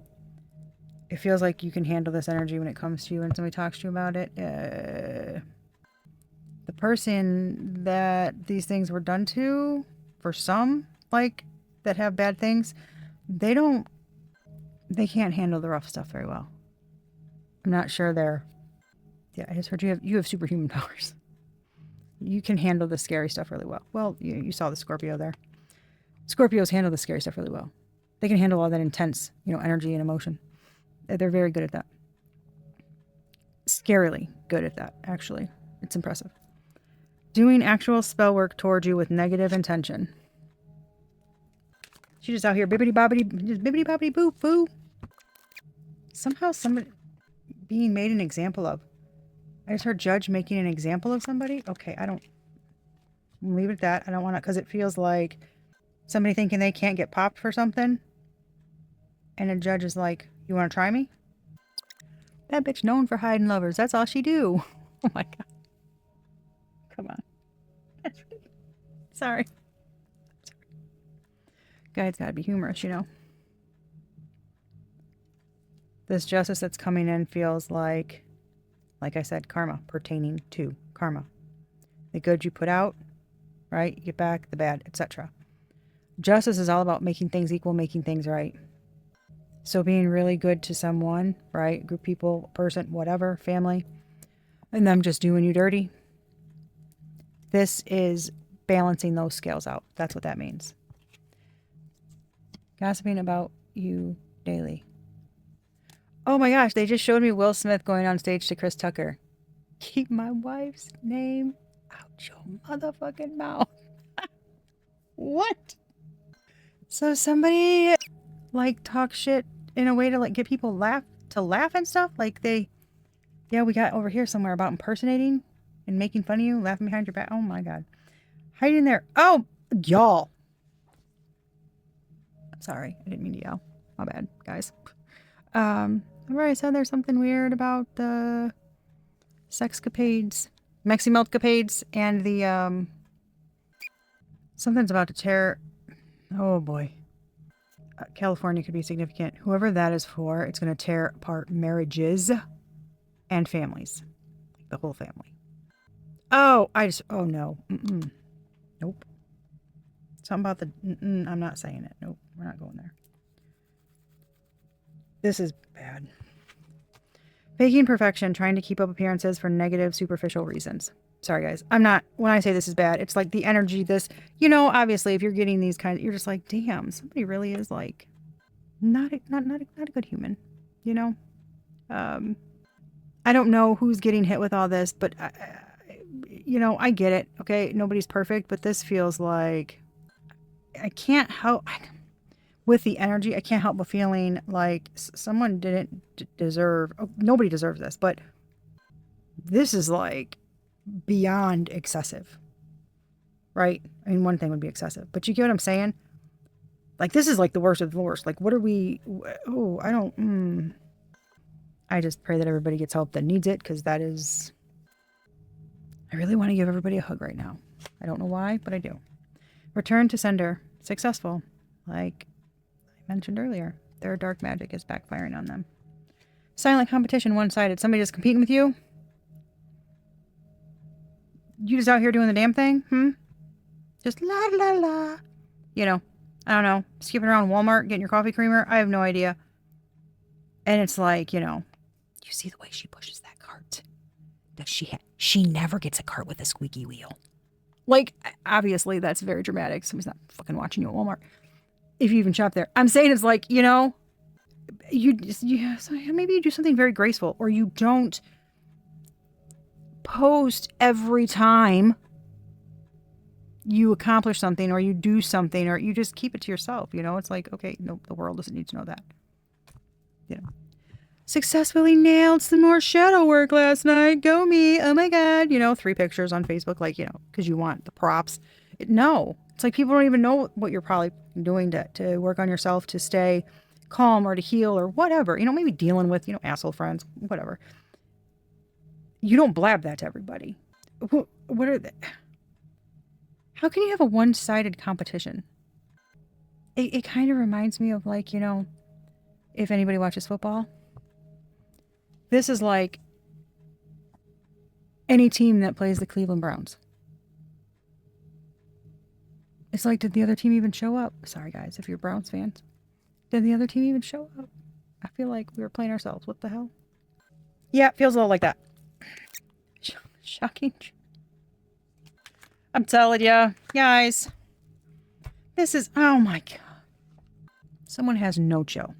Speaker 1: It feels like you can handle this energy when it comes to you and somebody talks to you about it. The person that these things were done to, for some, like, that have bad things, they can't handle the rough stuff very well. I'm not sure yeah, I just heard you have superhuman powers. You can handle the scary stuff really well. Well, you saw the Scorpio there. Scorpios handle the scary stuff really well. They can handle all that intense, energy and emotion. They're very good at that. Scarily good at that, actually. It's impressive. Doing actual spell work towards you with negative intention. She's just out here bibbity boo boo. Somehow somebody being made an example of. I just heard judge making an example of somebody. Okay, leave it at that. I don't want to, because it feels like somebody thinking they can't get popped for something. And a judge is like, you want to try me? That bitch known for hiding lovers. That's all she do. Oh my God. Come on. Sorry. Guy's got to be humorous, This justice that's coming in feels like I said, karma, pertaining to karma. The good you put out, right? You get back the bad, etc. Justice is all about making things equal, making things right. So being really good to someone, right? Group people, person, whatever, family, and them just doing you dirty. This is balancing those scales out. That's what that means. Gossiping about you daily. Oh my gosh, they just showed me Will Smith going on stage to Chris Tucker. Keep my wife's name out your motherfucking mouth. What? So somebody talk shit in a way to get people laugh and stuff? Yeah, we got over here somewhere about impersonating and making fun of you, laughing behind your back. Oh my God. Hiding there. Oh, y'all. I'm sorry. I didn't mean to yell. My bad, guys. Remember I said there's something weird about the sexcapades, Meximeltcapades, and the, something's about to tear. Oh boy. California could be significant. Whoever that is for, it's going to tear apart marriages and families. The whole family. Oh, oh no. Nope. Something about I'm not saying it. Nope. We're not going there. This is bad. Faking perfection, trying to keep up appearances for negative, superficial reasons. Sorry, guys. When I say this is bad, it's like the energy, obviously, if you're getting these kinds, you're just like, damn, somebody really is not a good human, I don't know who's getting hit with all this, but I get it. Okay. Nobody's perfect, but this feels like I can't help with the energy. I can't help but feeling like someone didn't deserve, nobody deserves this, but this is like beyond excessive, right? I mean, one thing would be excessive, but you get what I'm saying? Like, this is like the worst of the worst. Like, what are we, I just pray that everybody gets help that needs it, because that is, I really want to give everybody a hug right now. I don't know why, but I do. Return to sender. Successful. Like I mentioned earlier, their dark magic is backfiring on them. Silent competition, one-sided. Somebody just competing with you? You just out here doing the damn thing? Just la la la. I don't know. Skipping around Walmart, getting your coffee creamer. I have no idea. And it's like, you see the way she pushes that cart. Does she never gets a cart with a squeaky wheel. Like, obviously, that's very dramatic. Somebody's not fucking watching you at Walmart. If you even shop there. I'm saying it's like, maybe you do something very graceful, or you don't post every time you accomplish something, or you do something, or you just keep it to yourself. It's like, okay, no, the world doesn't need to know that. Successfully nailed some more shadow work last night. Go me. Oh my God. 3 pictures on Facebook, like, because you want the props. No. It's like people don't even know what you're probably doing to work on yourself, to stay calm or to heal or whatever. Maybe dealing with, asshole friends, whatever. You don't blab that to everybody. What are they? How can you have a one-sided competition? It kind of reminds me of, like, if anybody watches football. This is like any team that plays the Cleveland Browns. It's like, did the other team even show up? Sorry, guys, if you're Browns fans. Did the other team even show up? I feel like we were playing ourselves. What the hell? Yeah, it feels a little like that. Shocking. I'm telling you, guys. This is, oh my God. Someone has no chill.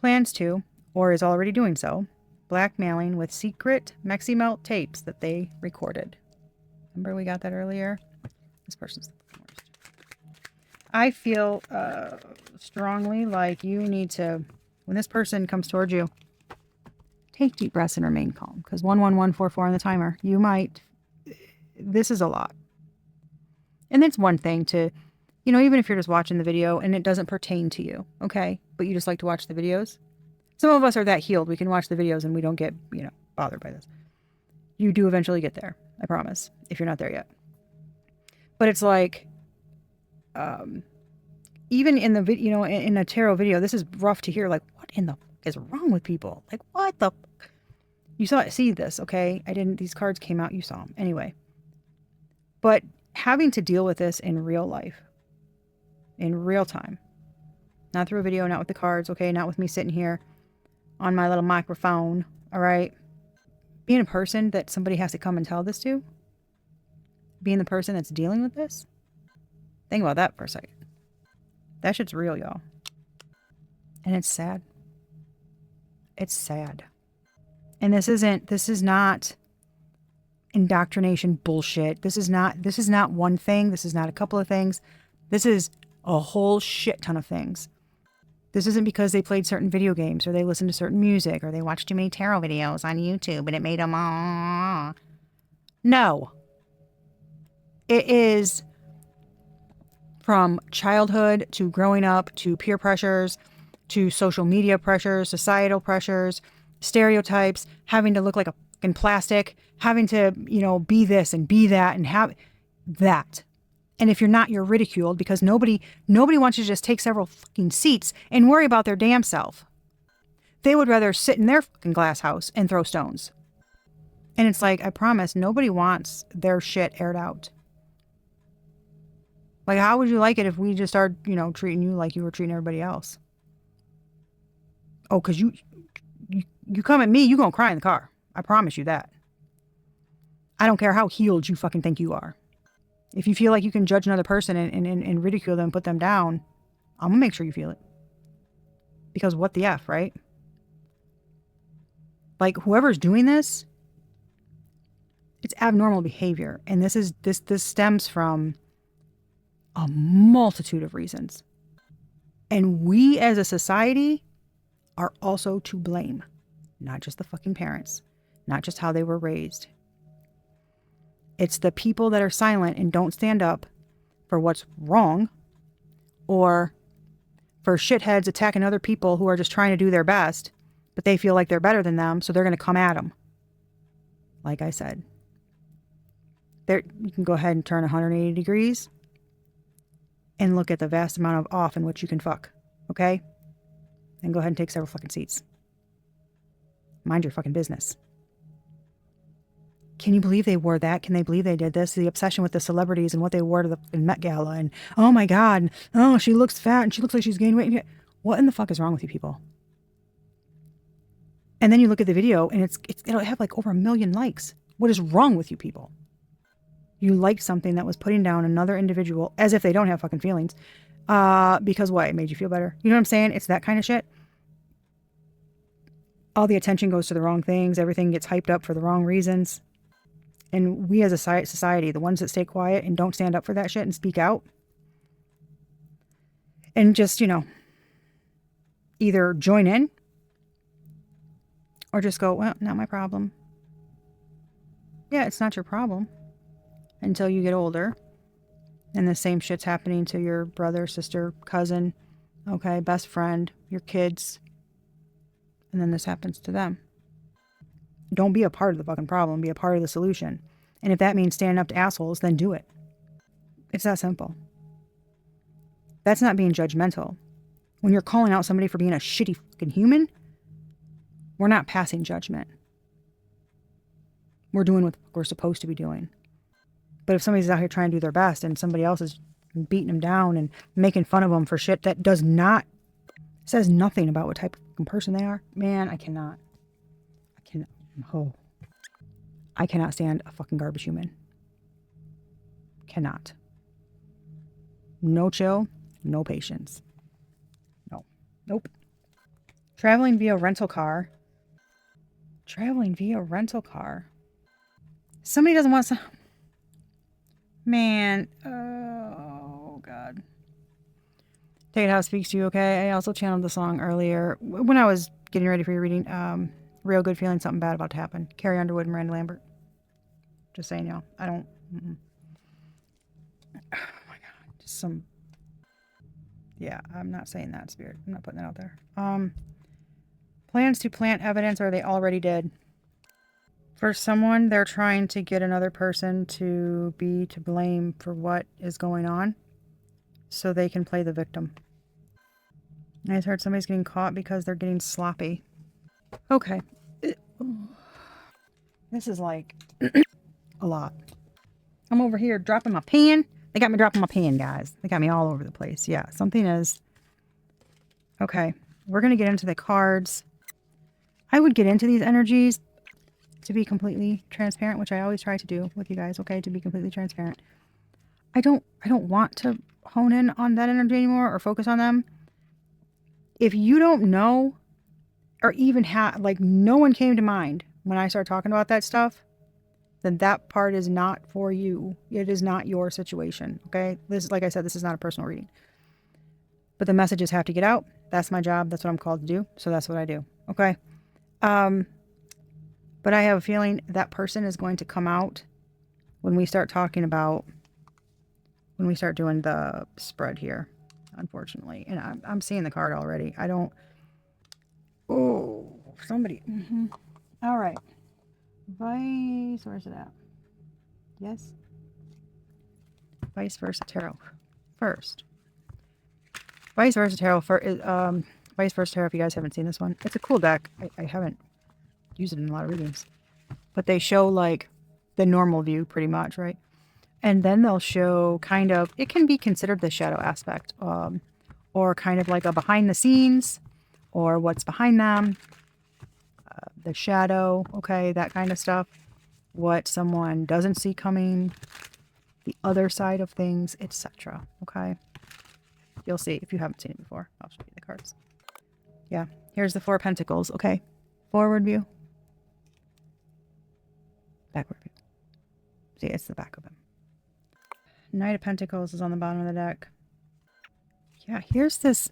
Speaker 1: Plans to, or is already doing so, blackmailing with secret Mexi Melt tapes that they recorded. Remember we got that earlier? This person's the worst. I feel strongly like you need to, when this person comes towards you, take deep breaths and remain calm. Because 11144 on the timer, you might, this is a lot. And it's one thing to, even if you're just watching the video and it doesn't pertain to you, okay? But you just like to watch the videos. Some of us are that healed. We can watch the videos and we don't get, bothered by this. You do eventually get there. I promise. If you're not there yet. But it's like, even in the video, in a tarot video, this is rough to hear. Like, what in the is wrong with people? Like, what the? You see this, okay? These cards came out. You saw them. Anyway. But having to deal with this in real life. In real time. Not through a video, not with the cards, okay? Not with me sitting here on my little microphone, all right? Being a person that somebody has to come and tell this to, being the person that's dealing with this, think about that for a second. That shit's real, y'all. And it's sad. It's sad. And this is not indoctrination bullshit. This is not one thing. This is not a couple of things. This is a whole shit ton of things. This isn't because they played certain video games or they listened to certain music or they watched too many tarot videos on YouTube and it made them No. It is from childhood to growing up to peer pressures to social media pressures, societal pressures, stereotypes, having to look like a fucking plastic, having to, be this and be that and have that. And if you're not, you're ridiculed because nobody wants you to just take several fucking seats and worry about their damn self. They would rather sit in their fucking glass house and throw stones. And it's like, I promise, nobody wants their shit aired out. Like, how would you like it if we just started, treating you like you were treating everybody else? Oh, because you come at me, you gonna cry in the car. I promise you that. I don't care how healed you fucking think you are. If you feel like you can judge another person and ridicule them, put them down, I'm going to make sure you feel it. Because what the F, right? Like, whoever's doing this, it's abnormal behavior. And this stems from a multitude of reasons. And we as a society are also to blame. Not just the fucking parents. Not just how they were raised. It's the people that are silent and don't stand up for what's wrong, or for shitheads attacking other people who are just trying to do their best, but they feel like they're better than them, so they're going to come at them. Like I said, you can go ahead and turn 180 degrees and look at the vast amount of off in which you can fuck, okay? And go ahead and take several fucking seats. Mind your fucking business. Can you believe they wore that? Can they believe they did this? The obsession with the celebrities and what they wore to the Met Gala, and oh my God, oh, she looks fat and she looks like she's gaining weight. What in the fuck is wrong with you people? And then you look at the video and it'll have like over 1 million likes. What is wrong with you people? You liked something that was putting down another individual as if they don't have fucking feelings. Because what? It made you feel better. You know what I'm saying? It's that kind of shit. All the attention goes to the wrong things. Everything gets hyped up for the wrong reasons. And we as a society, the ones that stay quiet and don't stand up for that shit and speak out, and just, either join in or just go, well, not my problem. Yeah, it's not your problem until you get older and the same shit's happening to your brother, sister, cousin, okay, best friend, your kids, and then this happens to them. Don't be a part of the fucking problem. Be a part of the solution. And if that means standing up to assholes, then do it. It's that simple. That's not being judgmental. When you're calling out somebody for being a shitty fucking human, we're not passing judgment. We're doing what we're supposed to be doing. But if somebody's out here trying to do their best and somebody else is beating them down and making fun of them for shit that says nothing about what type of person they are, man, I cannot stand a fucking garbage human. Cannot. No chill, no patience. No. Nope. Traveling via rental car. Somebody doesn't want some... Man. Oh, God. Take it how it speaks to you, okay? I also channeled the song earlier when I was getting ready for your reading. Real good feeling, something bad about to happen. Carrie Underwood and Miranda Lambert. Just saying, y'all. I don't... Oh, my God. Just some... Yeah, I'm not saying that, Spirit. I'm not putting that out there. Plans to plant evidence, or they already did. For someone, they're trying to get another person to be to blame for what is going on so they can play the victim. I just heard somebody's getting caught because they're getting sloppy. Okay. This is like a lot. I'm over here dropping my pen. They got me dropping my pen, guys. They got me all over the place. Yeah, something is... Okay, we're going to get into the cards. I would get into these energies to be completely transparent, which I always try to do with you guys, okay? To be completely transparent. I don't want to hone in on that energy anymore or focus on them. If you don't know, or even have, like, no one came to mind when I start talking about that stuff, then that part is not for you. It is not your situation, okay? This, like I said, this is not a personal reading. But the messages have to get out. That's my job. That's what I'm called to do. So that's what I do, okay? But I have a feeling that person is going to come out when we start talking about, when we start doing the spread here, unfortunately. And I'm seeing the card already. I don't... Oh, somebody... All right. Vice, where's it at? Yes. Vice Versa Tarot. First. Vice Versa Tarot. Vice Versa Tarot, if you guys haven't seen this one. It's a cool deck. I haven't used it in a lot of readings. But they show, like, the normal view, pretty much, right? And then they'll show kind of... It can be considered the shadow aspect. Or kind of like a behind the scenes. Or what's behind them. The shadow, okay, that kind of stuff. What someone doesn't see coming, the other side of things, etc. Okay, you'll see if you haven't seen it before. I'll show you the cards. Yeah, here's the Four of Pentacles. Okay, forward view. Backward view. See, it's the back of him. Knight of Pentacles is on the bottom of the deck. Yeah, here's this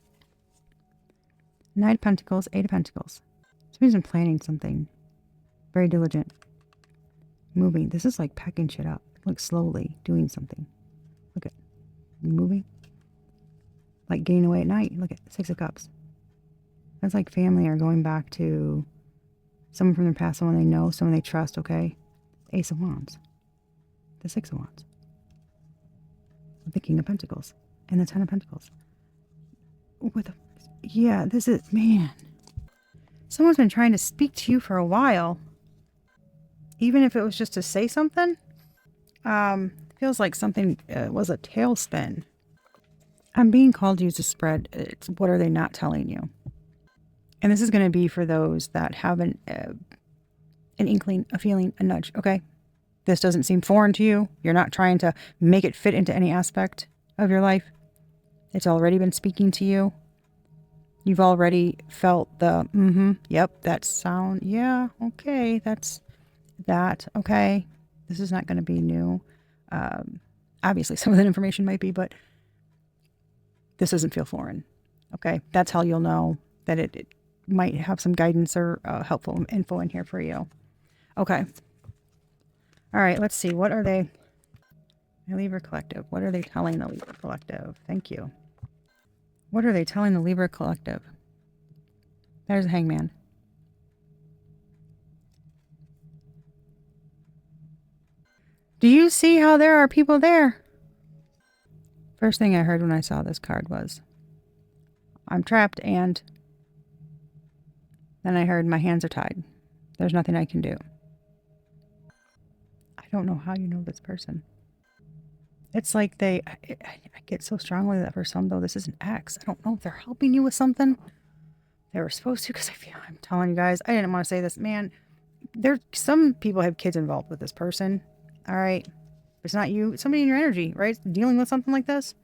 Speaker 1: Knight of Pentacles, Eight of Pentacles. Somebody's been planning something. Very diligent. Moving. This is like packing shit up. Like slowly doing something. Look at moving. Like getting away at night. Look at Six of Cups. That's like family or going back to someone from their past, someone they know, someone they trust, okay? Ace of Wands. The Six of Wands. The King of Pentacles. And the Ten of Pentacles. With a, yeah, this is, man. Someone's been trying to speak to you for a while. Even if it was just to say something. Feels like something was a tailspin. I'm being called to use a spread. It's what are they not telling you? And this is going to be for those that have an inkling, a feeling, a nudge, okay? This doesn't seem foreign to you. You're not trying to make it fit into any aspect of your life. It's already been speaking to you. You've already felt the, yep, that sound, yeah, okay, that's that, okay. This is not going to be new. Obviously, some of that information might be, but this doesn't feel foreign, okay? That's how you'll know that it might have some guidance or helpful info in here for you. Okay. All right, let's see. What are they? The Libra Collective. What are they telling the Libra Collective? Thank you. What are they telling the Libra Collective? There's a Hangman. Do you see how there are people there? First thing I heard when I saw this card was, I'm trapped, and then I heard my hands are tied. There's nothing I can do. I don't know how you know this person. It's like I get so strongly that for some, though, this is an ex. I don't know if they're helping you with something. They were supposed to, because I'm telling you guys, I didn't want to say this. Man, some people have kids involved with this person. All right. It's not you. It's somebody in your energy, right? Dealing with something like this.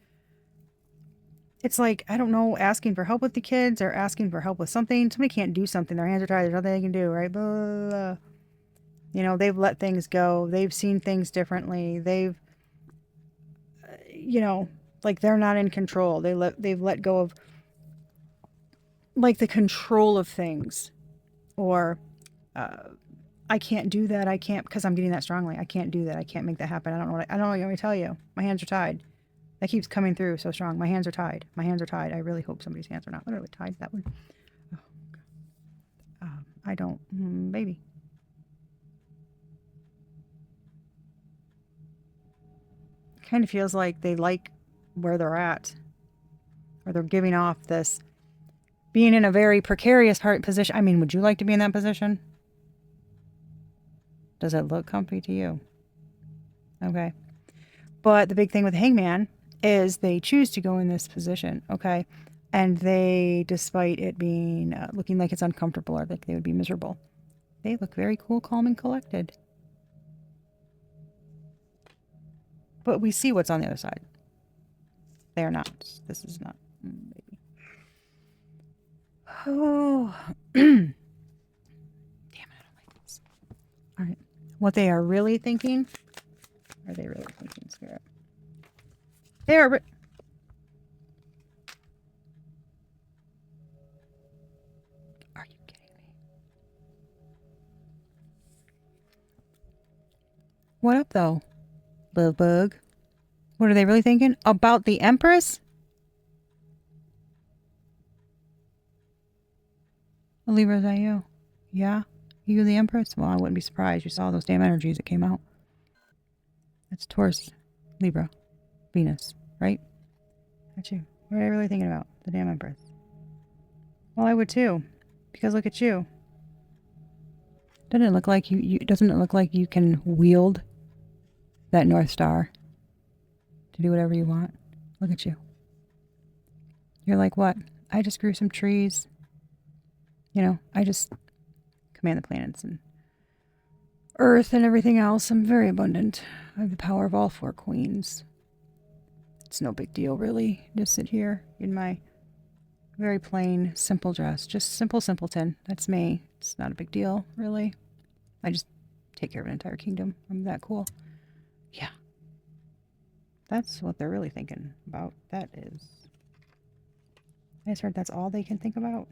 Speaker 1: It's like, I don't know, asking for help with the kids or asking for help with something. Somebody can't do something. Their hands are tied. There's nothing they can do, right? Blah, blah, blah. You know, they've let things go. They've seen things differently. They've, you know, like they're not in control. They've let go of like the control of things, or I can't do that. I can't, because I'm getting that strongly. I can't do that. I can't make that happen. I don't know what you want me to tell you. My hands are tied. That keeps coming through so strong. My hands are tied. My hands are tied. I really hope somebody's hands are not literally tied. That one. Oh, God. I don't, baby. Kind of feels like they like where they're at, or they're giving off this being in a very precarious heart position. I mean, would you like to be in that position? Does it look comfy to you? Okay. But the big thing with Hangman is they choose to go in this position, okay? And they, despite it being looking like it's uncomfortable or like they would be miserable, they look very cool, calm, and collected. But we see what's on the other side. They are not. This is not. Maybe. Oh. Damn it, I don't like this. All right. What they are really thinking. Are they really thinking, Spirit? They are. Are you kidding me? What up, though? Little bug. What are they really thinking? About the Empress? Libra, is that you? Yeah? You the Empress? Well, I wouldn't be surprised. You saw those damn energies that came out. That's Taurus, Libra, Venus, right? That's you. What are they really thinking about? The damn Empress. Well, I would too. Because look at you. Doesn't it look like doesn't it look like you can wield that North Star to do whatever you want? Look at you. You're like, what? I just grew some trees. You know, I just command the planets and Earth and everything else. I'm very abundant. I have the power of all four queens. It's no big deal, really. Just sit here in my very plain, simple dress. Just simple simpleton. That's me. It's not a big deal, really. I just take care of an entire kingdom. I'm that cool. Yeah. That's what they're really thinking about. That is. I just heard that's all they can think about.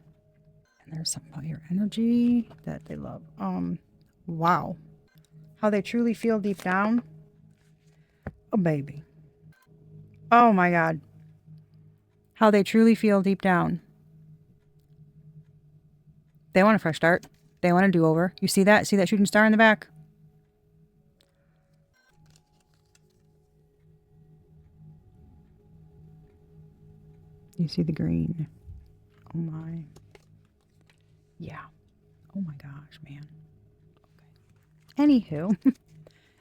Speaker 1: And there's something about your energy that they love. Wow. How they truly feel deep down. Oh, baby. Oh my God. How they truly feel deep down. They want a fresh start. They want a do-over. You see that? See that shooting star in the back? You see the green. Oh my. Yeah. Oh my gosh, man. Okay. Anywho,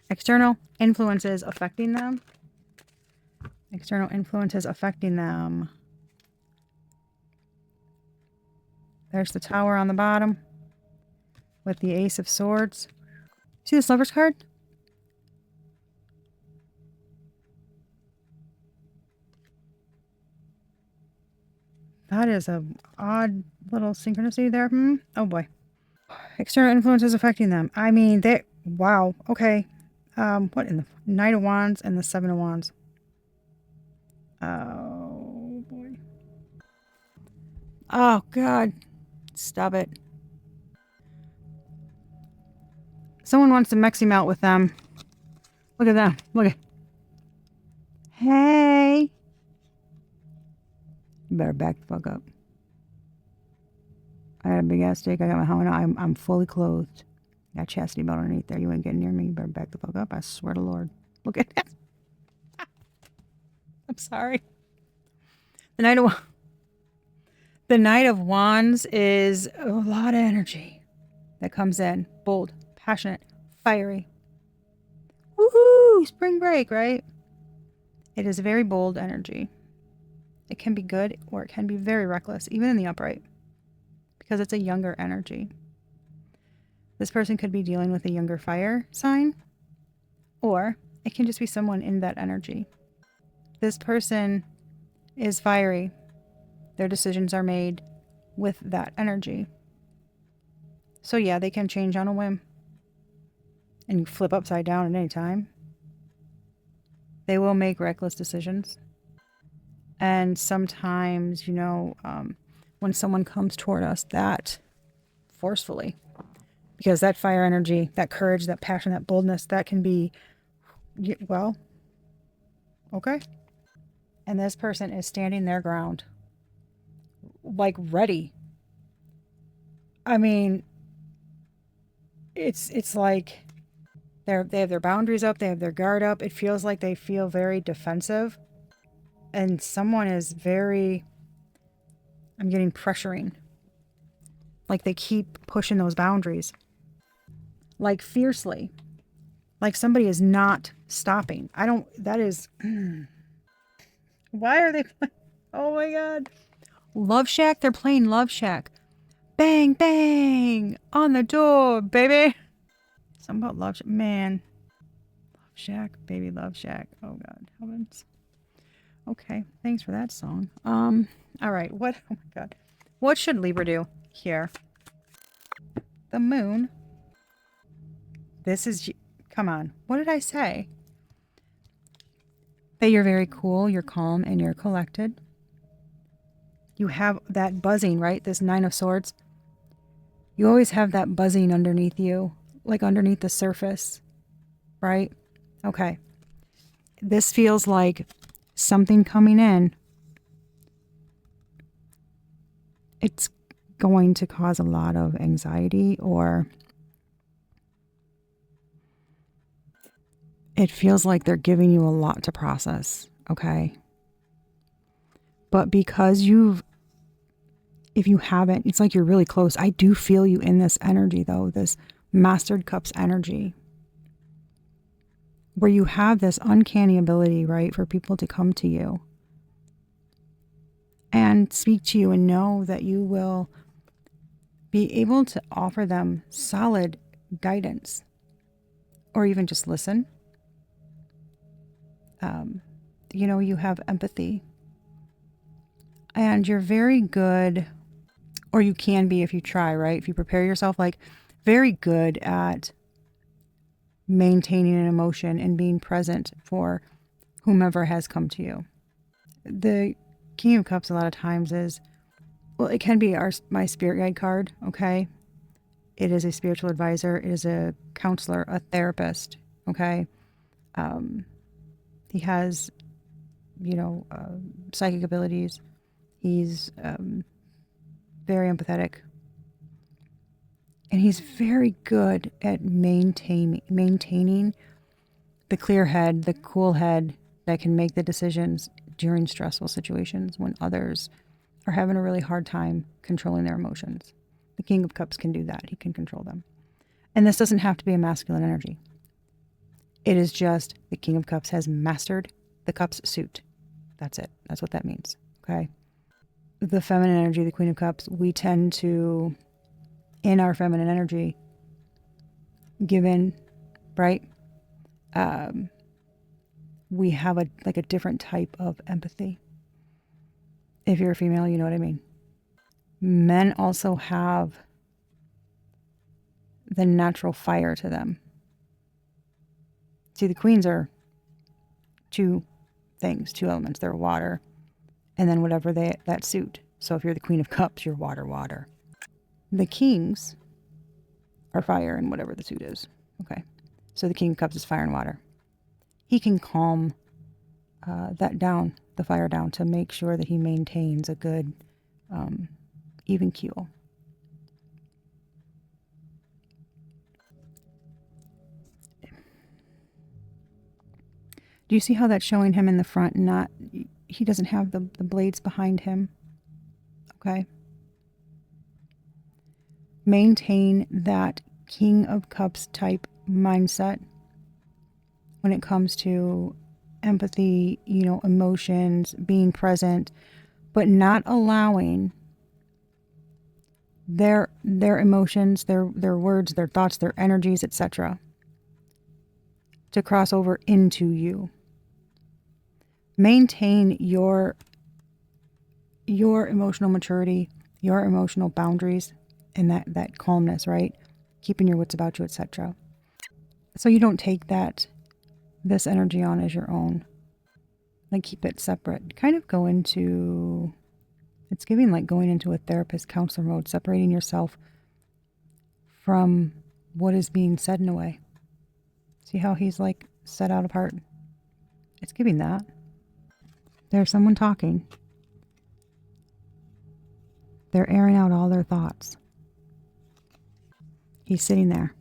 Speaker 1: external influences affecting them. External influences affecting them. There's the Tower on the bottom with the Ace of Swords. See this Lover's card? That is a odd little synchronicity there. Oh boy. External influences affecting them. I mean, they... Wow. Okay. What in the... Knight of Wands and the Seven of Wands. Oh boy. Oh God. Stop it. Someone wants to mix him out with them. Look at them. Look at... Hey. You better back the fuck up. I got a big ass dick. I got my helmet on. I'm fully clothed. Got chastity belt underneath there. You ain't getting near me. You better back the fuck up. I swear to Lord. Look at that. I'm sorry. The Knight of Wands is a lot of energy that comes in. Bold, passionate, fiery. Woohoo! Spring break, right? It is a very bold energy. It can be good or it can be very reckless, even in the upright, because it's a younger energy. This person could be dealing with a younger fire sign, or it can just be someone in that energy. This person is fiery. Their decisions are made with that energy. So yeah, they can change on a whim. And you flip upside down at any time. They will make reckless decisions. And sometimes, you know, when someone comes toward us that forcefully, because that fire energy, that courage, that passion, that boldness, that can be, well, okay. And this person is standing their ground, like ready. I mean, it's like they have their boundaries up, they have their guard up. It feels like they feel very defensive. And someone is very, I'm getting pressuring. Like they keep pushing those boundaries. Like fiercely. Like somebody is not stopping. That is, why are they playing? Oh my God. Love Shack? They're playing Love Shack. Bang, bang. On the door, baby. Something about Love Shack. Man. Love Shack, baby, Love Shack. Oh God, heavens. Okay, thanks for that song. All right, what? Oh my God. What should Libra do here? The moon. This is... Come on. What did I say? That you're very cool, you're calm, and you're collected. You have that buzzing, right? This Nine of Swords. You always have that buzzing underneath you, like underneath the surface, right? Okay. This feels like something coming in. It's going to cause a lot of anxiety, or it feels like they're giving you a lot to process, okay? But because if you haven't, it's like you're really close. I do feel you in this energy though, this Mastered Cups energy, where you have this uncanny ability, right, for people to come to you and speak to you and know that you will be able to offer them solid guidance, or even just listen. You know, you have empathy, and you're very good, or you can be if you try, right? If you prepare yourself, like very good at maintaining an emotion and being present for whomever has come to you. The King of Cups a lot of times is, well, it can be my spirit guide card, okay? It is a spiritual advisor. It is a counselor, a therapist, okay? He has, psychic abilities. He's very empathetic. And he's very good at maintaining the clear head, the cool head that can make the decisions during stressful situations when others are having a really hard time controlling their emotions. The King of Cups can do that. He can control them. And this doesn't have to be a masculine energy. It is just the King of Cups has mastered the Cups suit. That's it. That's what that means. Okay. The feminine energy, the Queen of Cups, we tend to, in our feminine energy, give in, right? We have a different type of empathy. If you're a female, you know what I mean. Men also have the natural fire to them. See, the queens are two things, two elements. They're water, and then whatever that suit. So if you're the Queen of Cups, you're water, water. The kings are fire and whatever the suit is. Okay. So the King of Cups is fire and water. He can calm that down, the fire down, to make sure that he maintains a good, even keel. Do you see how that's showing him in the front? Not, he doesn't have the blades behind him. Okay. Maintain that King of Cups type mindset when it comes to empathy, emotions, being present, but not allowing their emotions, their words, their thoughts, their energies, etc., to cross over into you. Maintain your emotional maturity, your emotional boundaries, and that calmness, right? Keeping your wits about you, etc. So you don't take this energy on as your own. Like, keep it separate. Kind of go into, it's giving like going into a therapist counselor mode, separating yourself from what is being said in a way. See how he's like set out apart? It's giving that. There's someone talking. They're airing out all their thoughts. He's sitting there,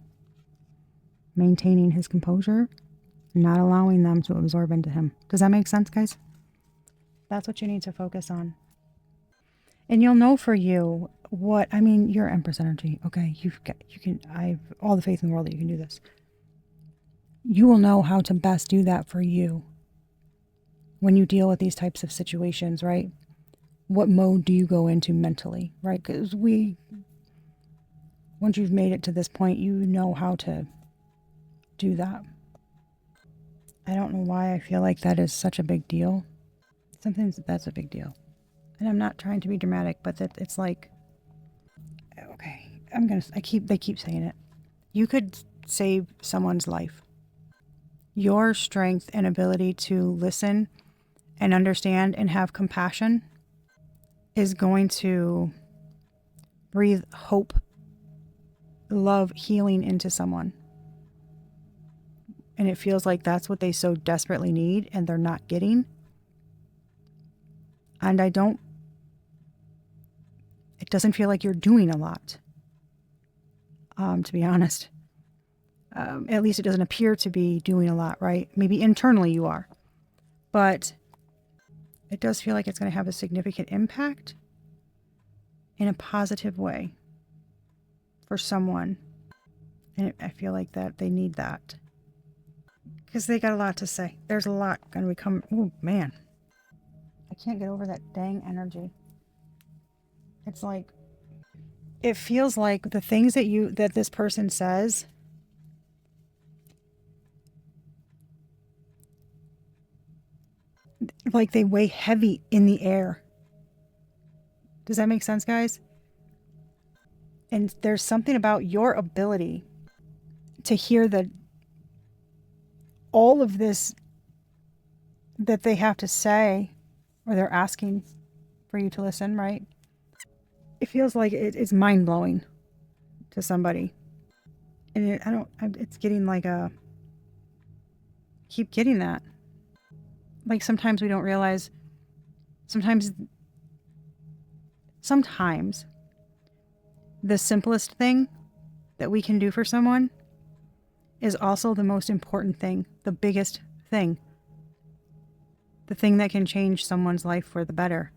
Speaker 1: maintaining his composure, not allowing them to absorb into him. Does that make sense, guys? That's what you need to focus on. And you'll know for you you're Empress energy, okay? I have all the faith in the world that you can do this. You will know how to best do that for you when you deal with these types of situations, right? What mode do you go into mentally, right? Because once you've made it to this point, you know how to do that. I don't know why I feel like that is such a big deal. Sometimes that's a big deal. And I'm not trying to be dramatic, but it's like, okay, they keep saying it. You could save someone's life. Your strength and ability to listen and understand and have compassion is going to breathe hope, love, healing into someone. And it feels like that's what they so desperately need and they're not getting. And it doesn't feel like you're doing a lot, to be honest. At least it doesn't appear to be doing a lot, right? Maybe internally you are. But it does feel like it's going to have a significant impact in a positive way for someone. And I feel like that they need that. Because they got a lot to say. There's a lot going to be coming. Oh, man. I can't get over that dang energy. It's like, it feels like the things that this person says, like they weigh heavy in the air. Does that make sense, guys? And there's something about your ability to hear the all of this that they have to say, or they're asking for you to listen, right? It feels like it's mind blowing to somebody. And it's getting like keep getting that. Like sometimes we don't realize, sometimes the simplest thing that we can do for someone is also the most important thing, the biggest thing, the thing that can change someone's life for the better.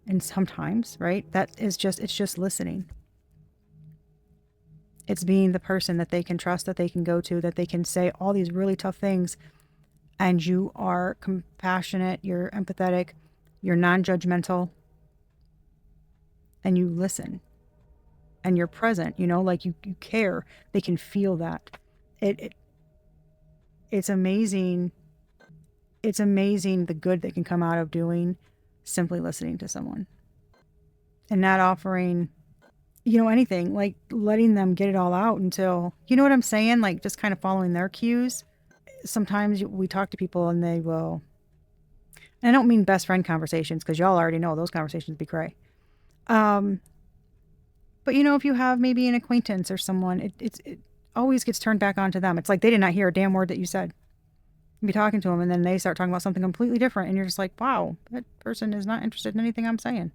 Speaker 1: And sometimes, right, it's just listening. It's being the person that they can trust, that they can go to, that they can say all these really tough things, and you are compassionate, you're empathetic, you're non-judgmental, and you listen, and you're present, like you care. They can feel that. It's amazing. It's amazing the good that can come out of doing simply listening to someone and not offering, anything, like letting them get it all out until, you know what I'm saying? Like just kind of following their cues. Sometimes we talk to people and they will, and I don't mean best friend conversations because y'all already know those conversations be cray. But if you have maybe an acquaintance or someone, it always gets turned back onto them. It's like they did not hear a damn word that you said. You be talking to them and then they start talking about something completely different and you're just like, wow, that person is not interested in anything I'm saying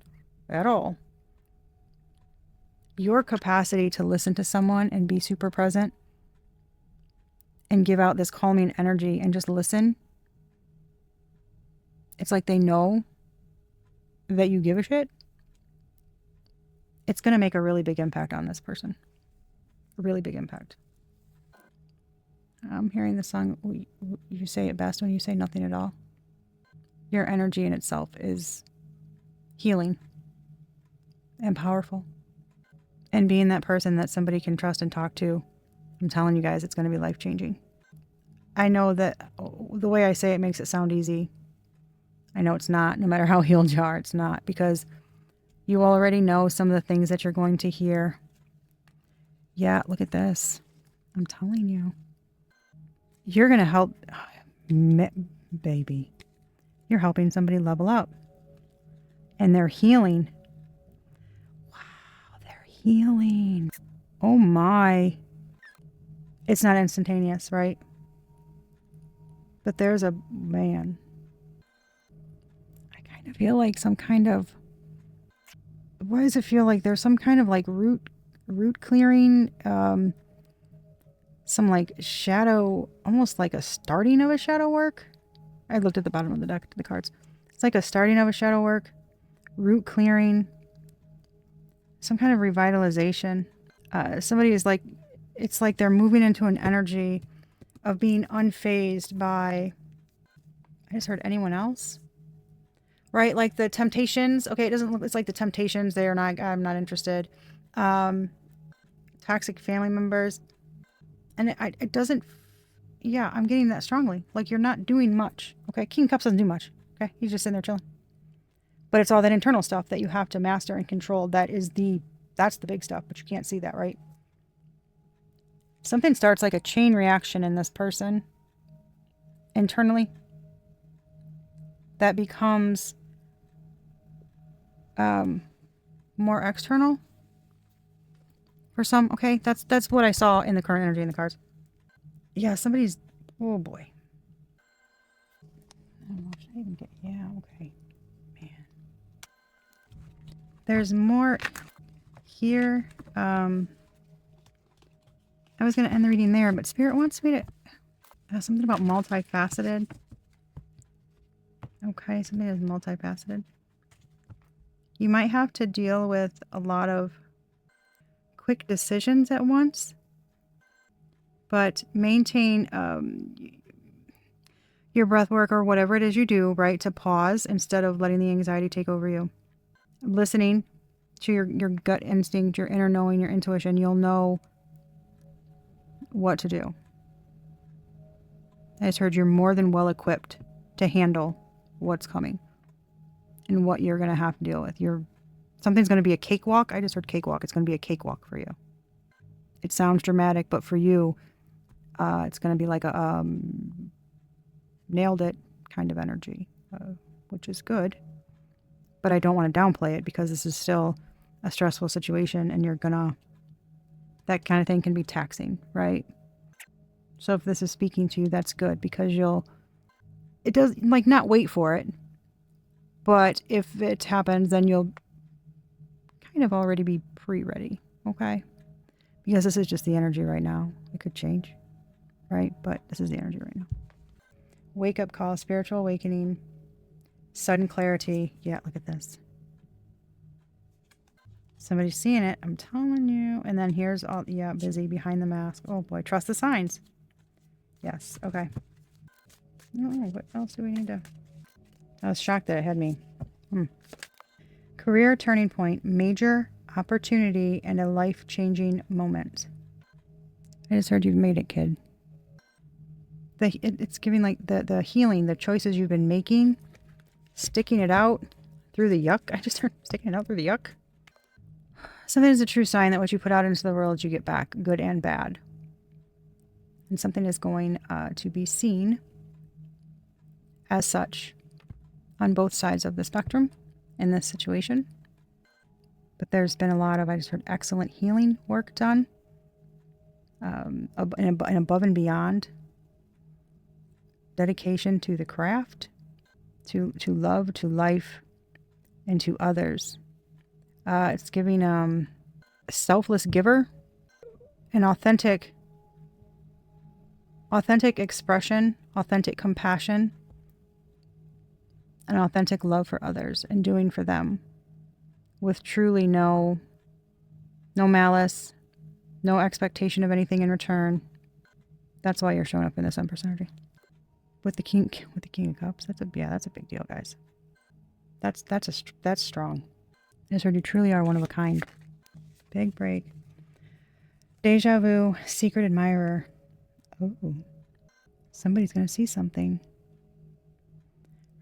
Speaker 1: at all. Your capacity to listen to someone and be super present and give out this calming energy and just listen. It's like they know that you give a shit. It's going to make a really big impact on this person. A really big impact. I'm hearing the song, you say it best when you say nothing at all. Your energy in itself is healing and powerful. And being that person that somebody can trust and talk to, I'm telling you guys, it's going to be life-changing. I know that the way I say it makes it sound easy. I know it's not. No matter how healed you are, it's not. Because you already know some of the things that you're going to hear. Yeah, look at this. I'm telling you. You're going to help, baby. You're helping somebody level up. And they're healing. Wow, they're healing. Oh my. It's not instantaneous, right? But there's a man. I kind of feel like some kind of, why does it feel like there's some kind of like root clearing, some like shadow, almost like a starting of a shadow work. I looked at the bottom of the deck, the cards. It's like a starting of a shadow work, root clearing, some kind of revitalization. Somebody is like, it's like they're moving into an energy of being unfazed by, I just heard anyone else, right? Like the temptations. Okay, it doesn't look, it's like the temptations. They are not, I'm not interested. Toxic family members. And it doesn't, yeah, I'm getting that strongly. Like you're not doing much. Okay, King of Cups doesn't do much. Okay, he's just sitting there chilling. But it's all that internal stuff that you have to master and control. That's the big stuff, but you can't see that, right? Something starts like a chain reaction in this person internally that becomes more external for some. Okay, that's what I saw in the current energy in the cards. Yeah, somebody's, oh boy. I don't know, should I even get, yeah, okay. Man. There's more here. I was going to end the reading there, but Spirit wants me to, something about multifaceted. Okay, something is multifaceted. You might have to deal with a lot of quick decisions at once, but maintain your breath work or whatever it is you do, right? To pause instead of letting the anxiety take over you. Listening to your gut instinct, your inner knowing, your intuition, you'll know what to do. I just heard you're more than well equipped to handle what's coming and what you're going to have to deal with. Something's going to be a cakewalk. I just heard cakewalk. It's going to be a cakewalk for you. It sounds dramatic, but for you, it's going to be like a nailed it kind of energy, which is good. But I don't want to downplay it because this is still a stressful situation and that kind of thing can be taxing, right? So if this is speaking to you, that's good because it does, like, not wait for it. But if it happens, then you'll kind of already be pre-ready, okay? Because this is just the energy right now. It could change, right? But this is the energy right now. Wake up call, spiritual awakening, sudden clarity. Yeah, look at this. Somebody's seeing it. I'm telling you. And then here's all, yeah, busy behind the mask. Oh boy, trust the signs. Yes, okay. Oh, what else do we need to... I was shocked that it had me. Career turning point, major opportunity, and a life-changing moment. I just heard you've made it, kid. It's giving like the healing, the choices you've been making, sticking it out through the yuck. I just heard sticking it out through the yuck. Something is a true sign that what you put out into the world, you get back, good and bad. And something is going to be seen as such on both sides of the spectrum in this situation. But there's been a lot of, I just heard, excellent healing work done. And above and beyond dedication to the craft, to love, to life, and to others. It's giving a selfless giver, an authentic expression, authentic compassion, an authentic love for others and doing for them with truly no malice, no expectation of anything in return. That's why you're showing up in this Empress energy. With the King of Cups. That's a big deal, guys. That's strong. I just heard you truly are one of a kind. Big break. Deja vu, secret admirer. Oh, somebody's going to see something.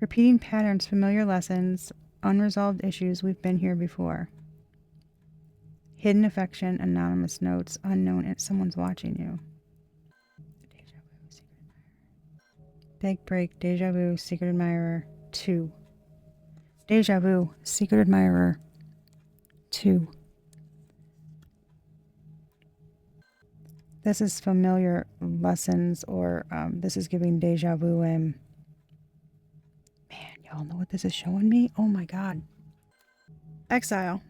Speaker 1: Repeating patterns, familiar lessons, unresolved issues. We've been here before. Hidden affection, anonymous notes, unknown, and someone's watching you. Deja vu, secret admirer. Big break, deja vu, secret admirer, 2. Deja vu, secret admirer, 2. This is familiar lessons, or this is giving deja vu. Man, y'all know what this is showing me? Oh my God. Exile.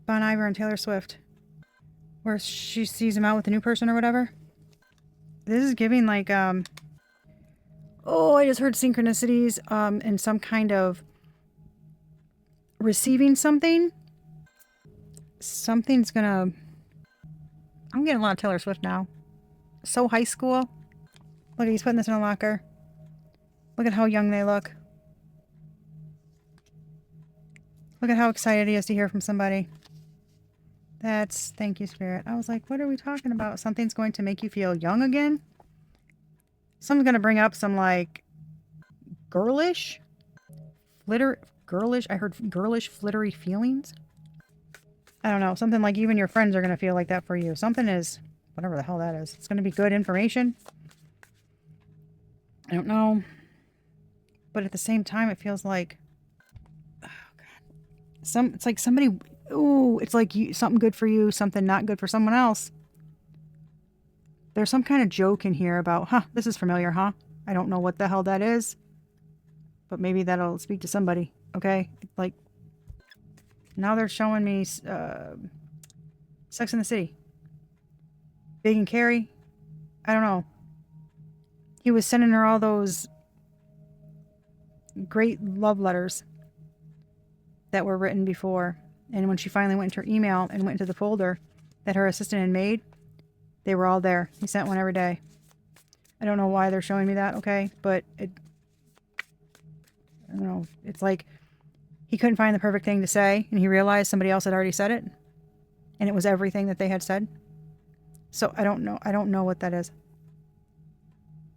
Speaker 1: Bon Iver and Taylor Swift. Where she sees him out with a new person or whatever. This is giving like, I just heard synchronicities and some kind of receiving something. Something's gonna... I'm getting a lot of Taylor Swift now. So high school. Look, he's putting this in a locker. Look at how young they look. Look at how excited he is to hear from somebody. Thank you, Spirit. I was like, what are we talking about? Something's going to make you feel young again? Someone's going to bring up some, like, girlish? Girlish? I heard girlish, flittery feelings? I don't know. Something like even your friends are going to feel like that for you. Something is... whatever the hell that is. It's going to be good information. I don't know. But at the same time, it feels like... oh, God. It's like somebody... ooh, it's like something good for you, something not good for someone else. There's some kind of joke in here about, this is familiar, I don't know what the hell that is. But maybe that'll speak to somebody, okay? Like, now they're showing me Sex in the City. Big and Carrie. I don't know. He was sending her all those great love letters that were written before. And when she finally went into her email and went into the folder that her assistant had made, they were all there. He sent one every day. I don't know why they're showing me that, okay? But I don't know. It's like he couldn't find the perfect thing to say, and he realized somebody else had already said it. And it was everything that they had said. So I don't know. I don't know what that is.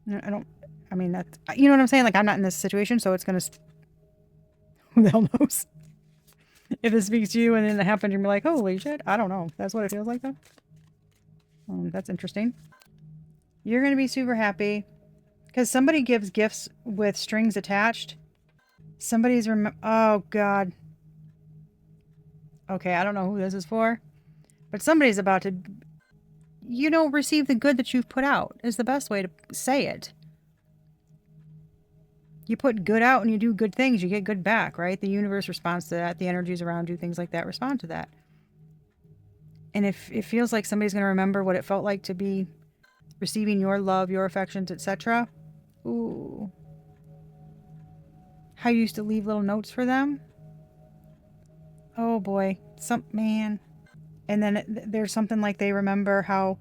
Speaker 1: I mean, that's, you know what I'm saying? Like, I'm not in this situation, so it's going to, who the hell knows? If it speaks to you and then it happens, you're like, holy shit, I don't know. That's what it feels like, though. That's interesting. You're going to be super happy. Because somebody gives gifts with strings attached. Somebody's oh God. Okay, I don't know who this is for, but somebody's about to, receive the good that you've put out is the best way to say it. You put good out and you do good things, you get good back, right? The universe responds to that. The energies around you, things like that, respond to that. And if it feels like somebody's going to remember what it felt like to be receiving your love, your affections, etc. Ooh. How you used to leave little notes for them. Oh boy. Man. And then there's something like they remember how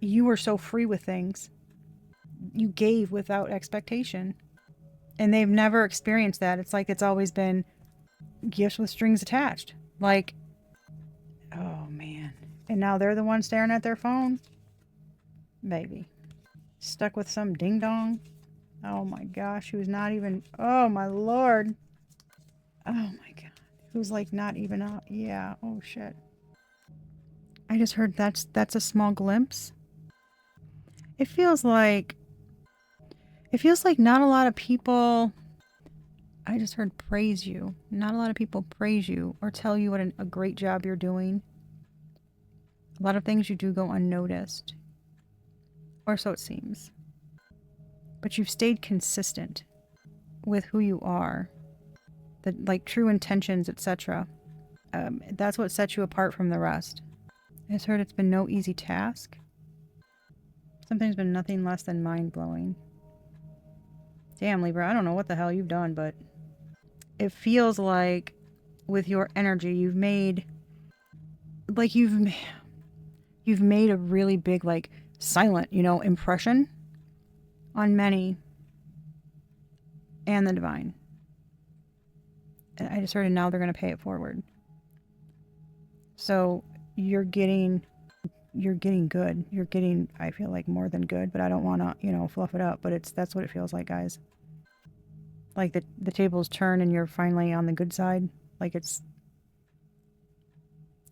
Speaker 1: you were so free with things. You gave without expectation. And they've never experienced that. It's like it's always been gifts with strings attached. Like, oh man. And now they're the ones staring at their phone. Maybe. Stuck with some ding dong. Oh my gosh. Who's not even. Oh my lord. Oh my god. Who's like not even out. Yeah. Oh shit. I just heard that's a small glimpse. It feels like not a lot of people, I just heard praise you. Not a lot of people praise you or tell you what a great job you're doing. A lot of things you do go unnoticed. Or so it seems. But you've stayed consistent with who you are. Like true intentions, etc. That's what sets you apart from the rest. I just heard it's been no easy task. Something's been nothing less than mind-blowing. Damn, Libra, I don't know what the hell you've done, but it feels like with your energy, you've made a really big, like, silent, impression on many and the divine. And I just heard, and now they're going to pay it forward. So you're getting good. You're getting, I feel like, more than good, but I don't want to, fluff it up, but that's what it feels like, guys. Like the tables turn and you're finally on the good side. Like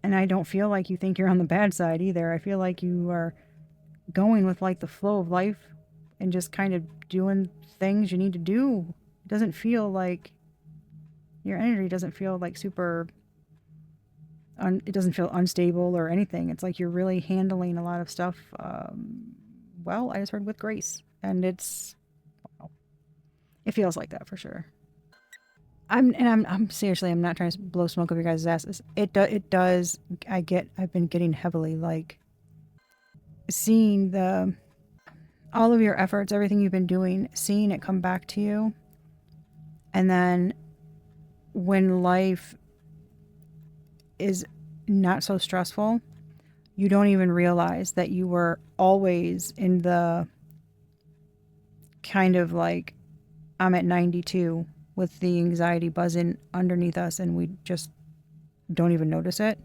Speaker 1: and I don't feel like you think you're on the bad side either. I feel like you are going with like the flow of life and just kind of doing things you need to do. It doesn't feel like your energy doesn't feel like super, it doesn't feel unstable or anything. It's like you're really handling a lot of stuff, well, I just heard with grace. And it feels like that for sure. I'm seriously, I'm not trying to blow smoke up your guys' asses. It does. I've been getting heavily like seeing all of your efforts, everything you've been doing, seeing it come back to you. And then when life is not so stressful, you don't even realize that you were always in the kind of like, I'm at 92 with the anxiety buzzing underneath us and we just don't even notice it.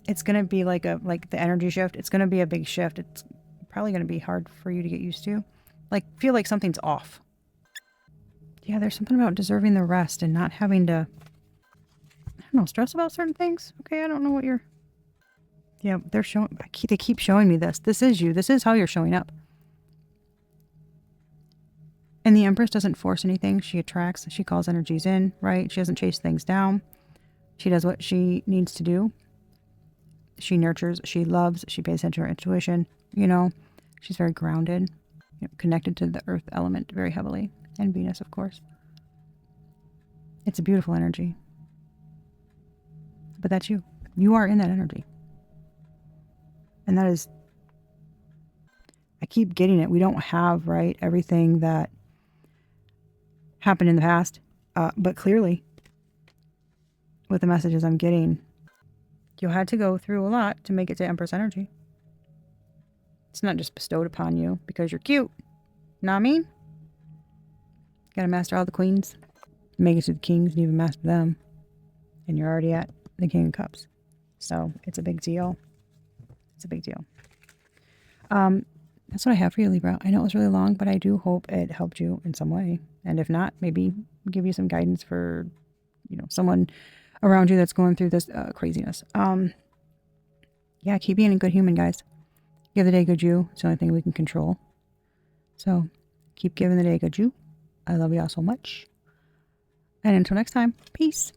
Speaker 1: It's going to be like the energy shift. It's going to be a big shift. It's probably going to be hard for you to get used to. Like, feel like something's off. Yeah, there's something about deserving the rest and not having to, I don't know, stress about certain things. Okay, I don't know what you're... Yeah, they keep showing me this. This is you. This is how you're showing up. And the Empress doesn't force anything. She attracts. She calls energies in, right? She doesn't chase things down. She does what she needs to do. She nurtures. She loves. She pays attention to her intuition. She's very grounded, connected to the earth element very heavily. And Venus, of course. It's a beautiful energy. But that's you. You are in that energy. And that is... I keep getting it. We don't have, right, everything that happened in the past, but clearly with the messages I'm getting, you had to go through a lot to make it to Empress energy. It's not just bestowed upon you because you're cute. Know what I mean? Gotta master all the queens, make it to the kings, and even master them, and you're already at the King of Cups. So it's a big deal. It's a big deal. That's what I have for you, Libra. I know it was really long, but I do hope it helped you in some way. And if not, maybe give you some guidance for, someone around you that's going through this craziness. Yeah, keep being a good human, guys. Give the day good you. It's the only thing we can control. So keep giving the day a good chew. I love y'all so much. And until next time, peace.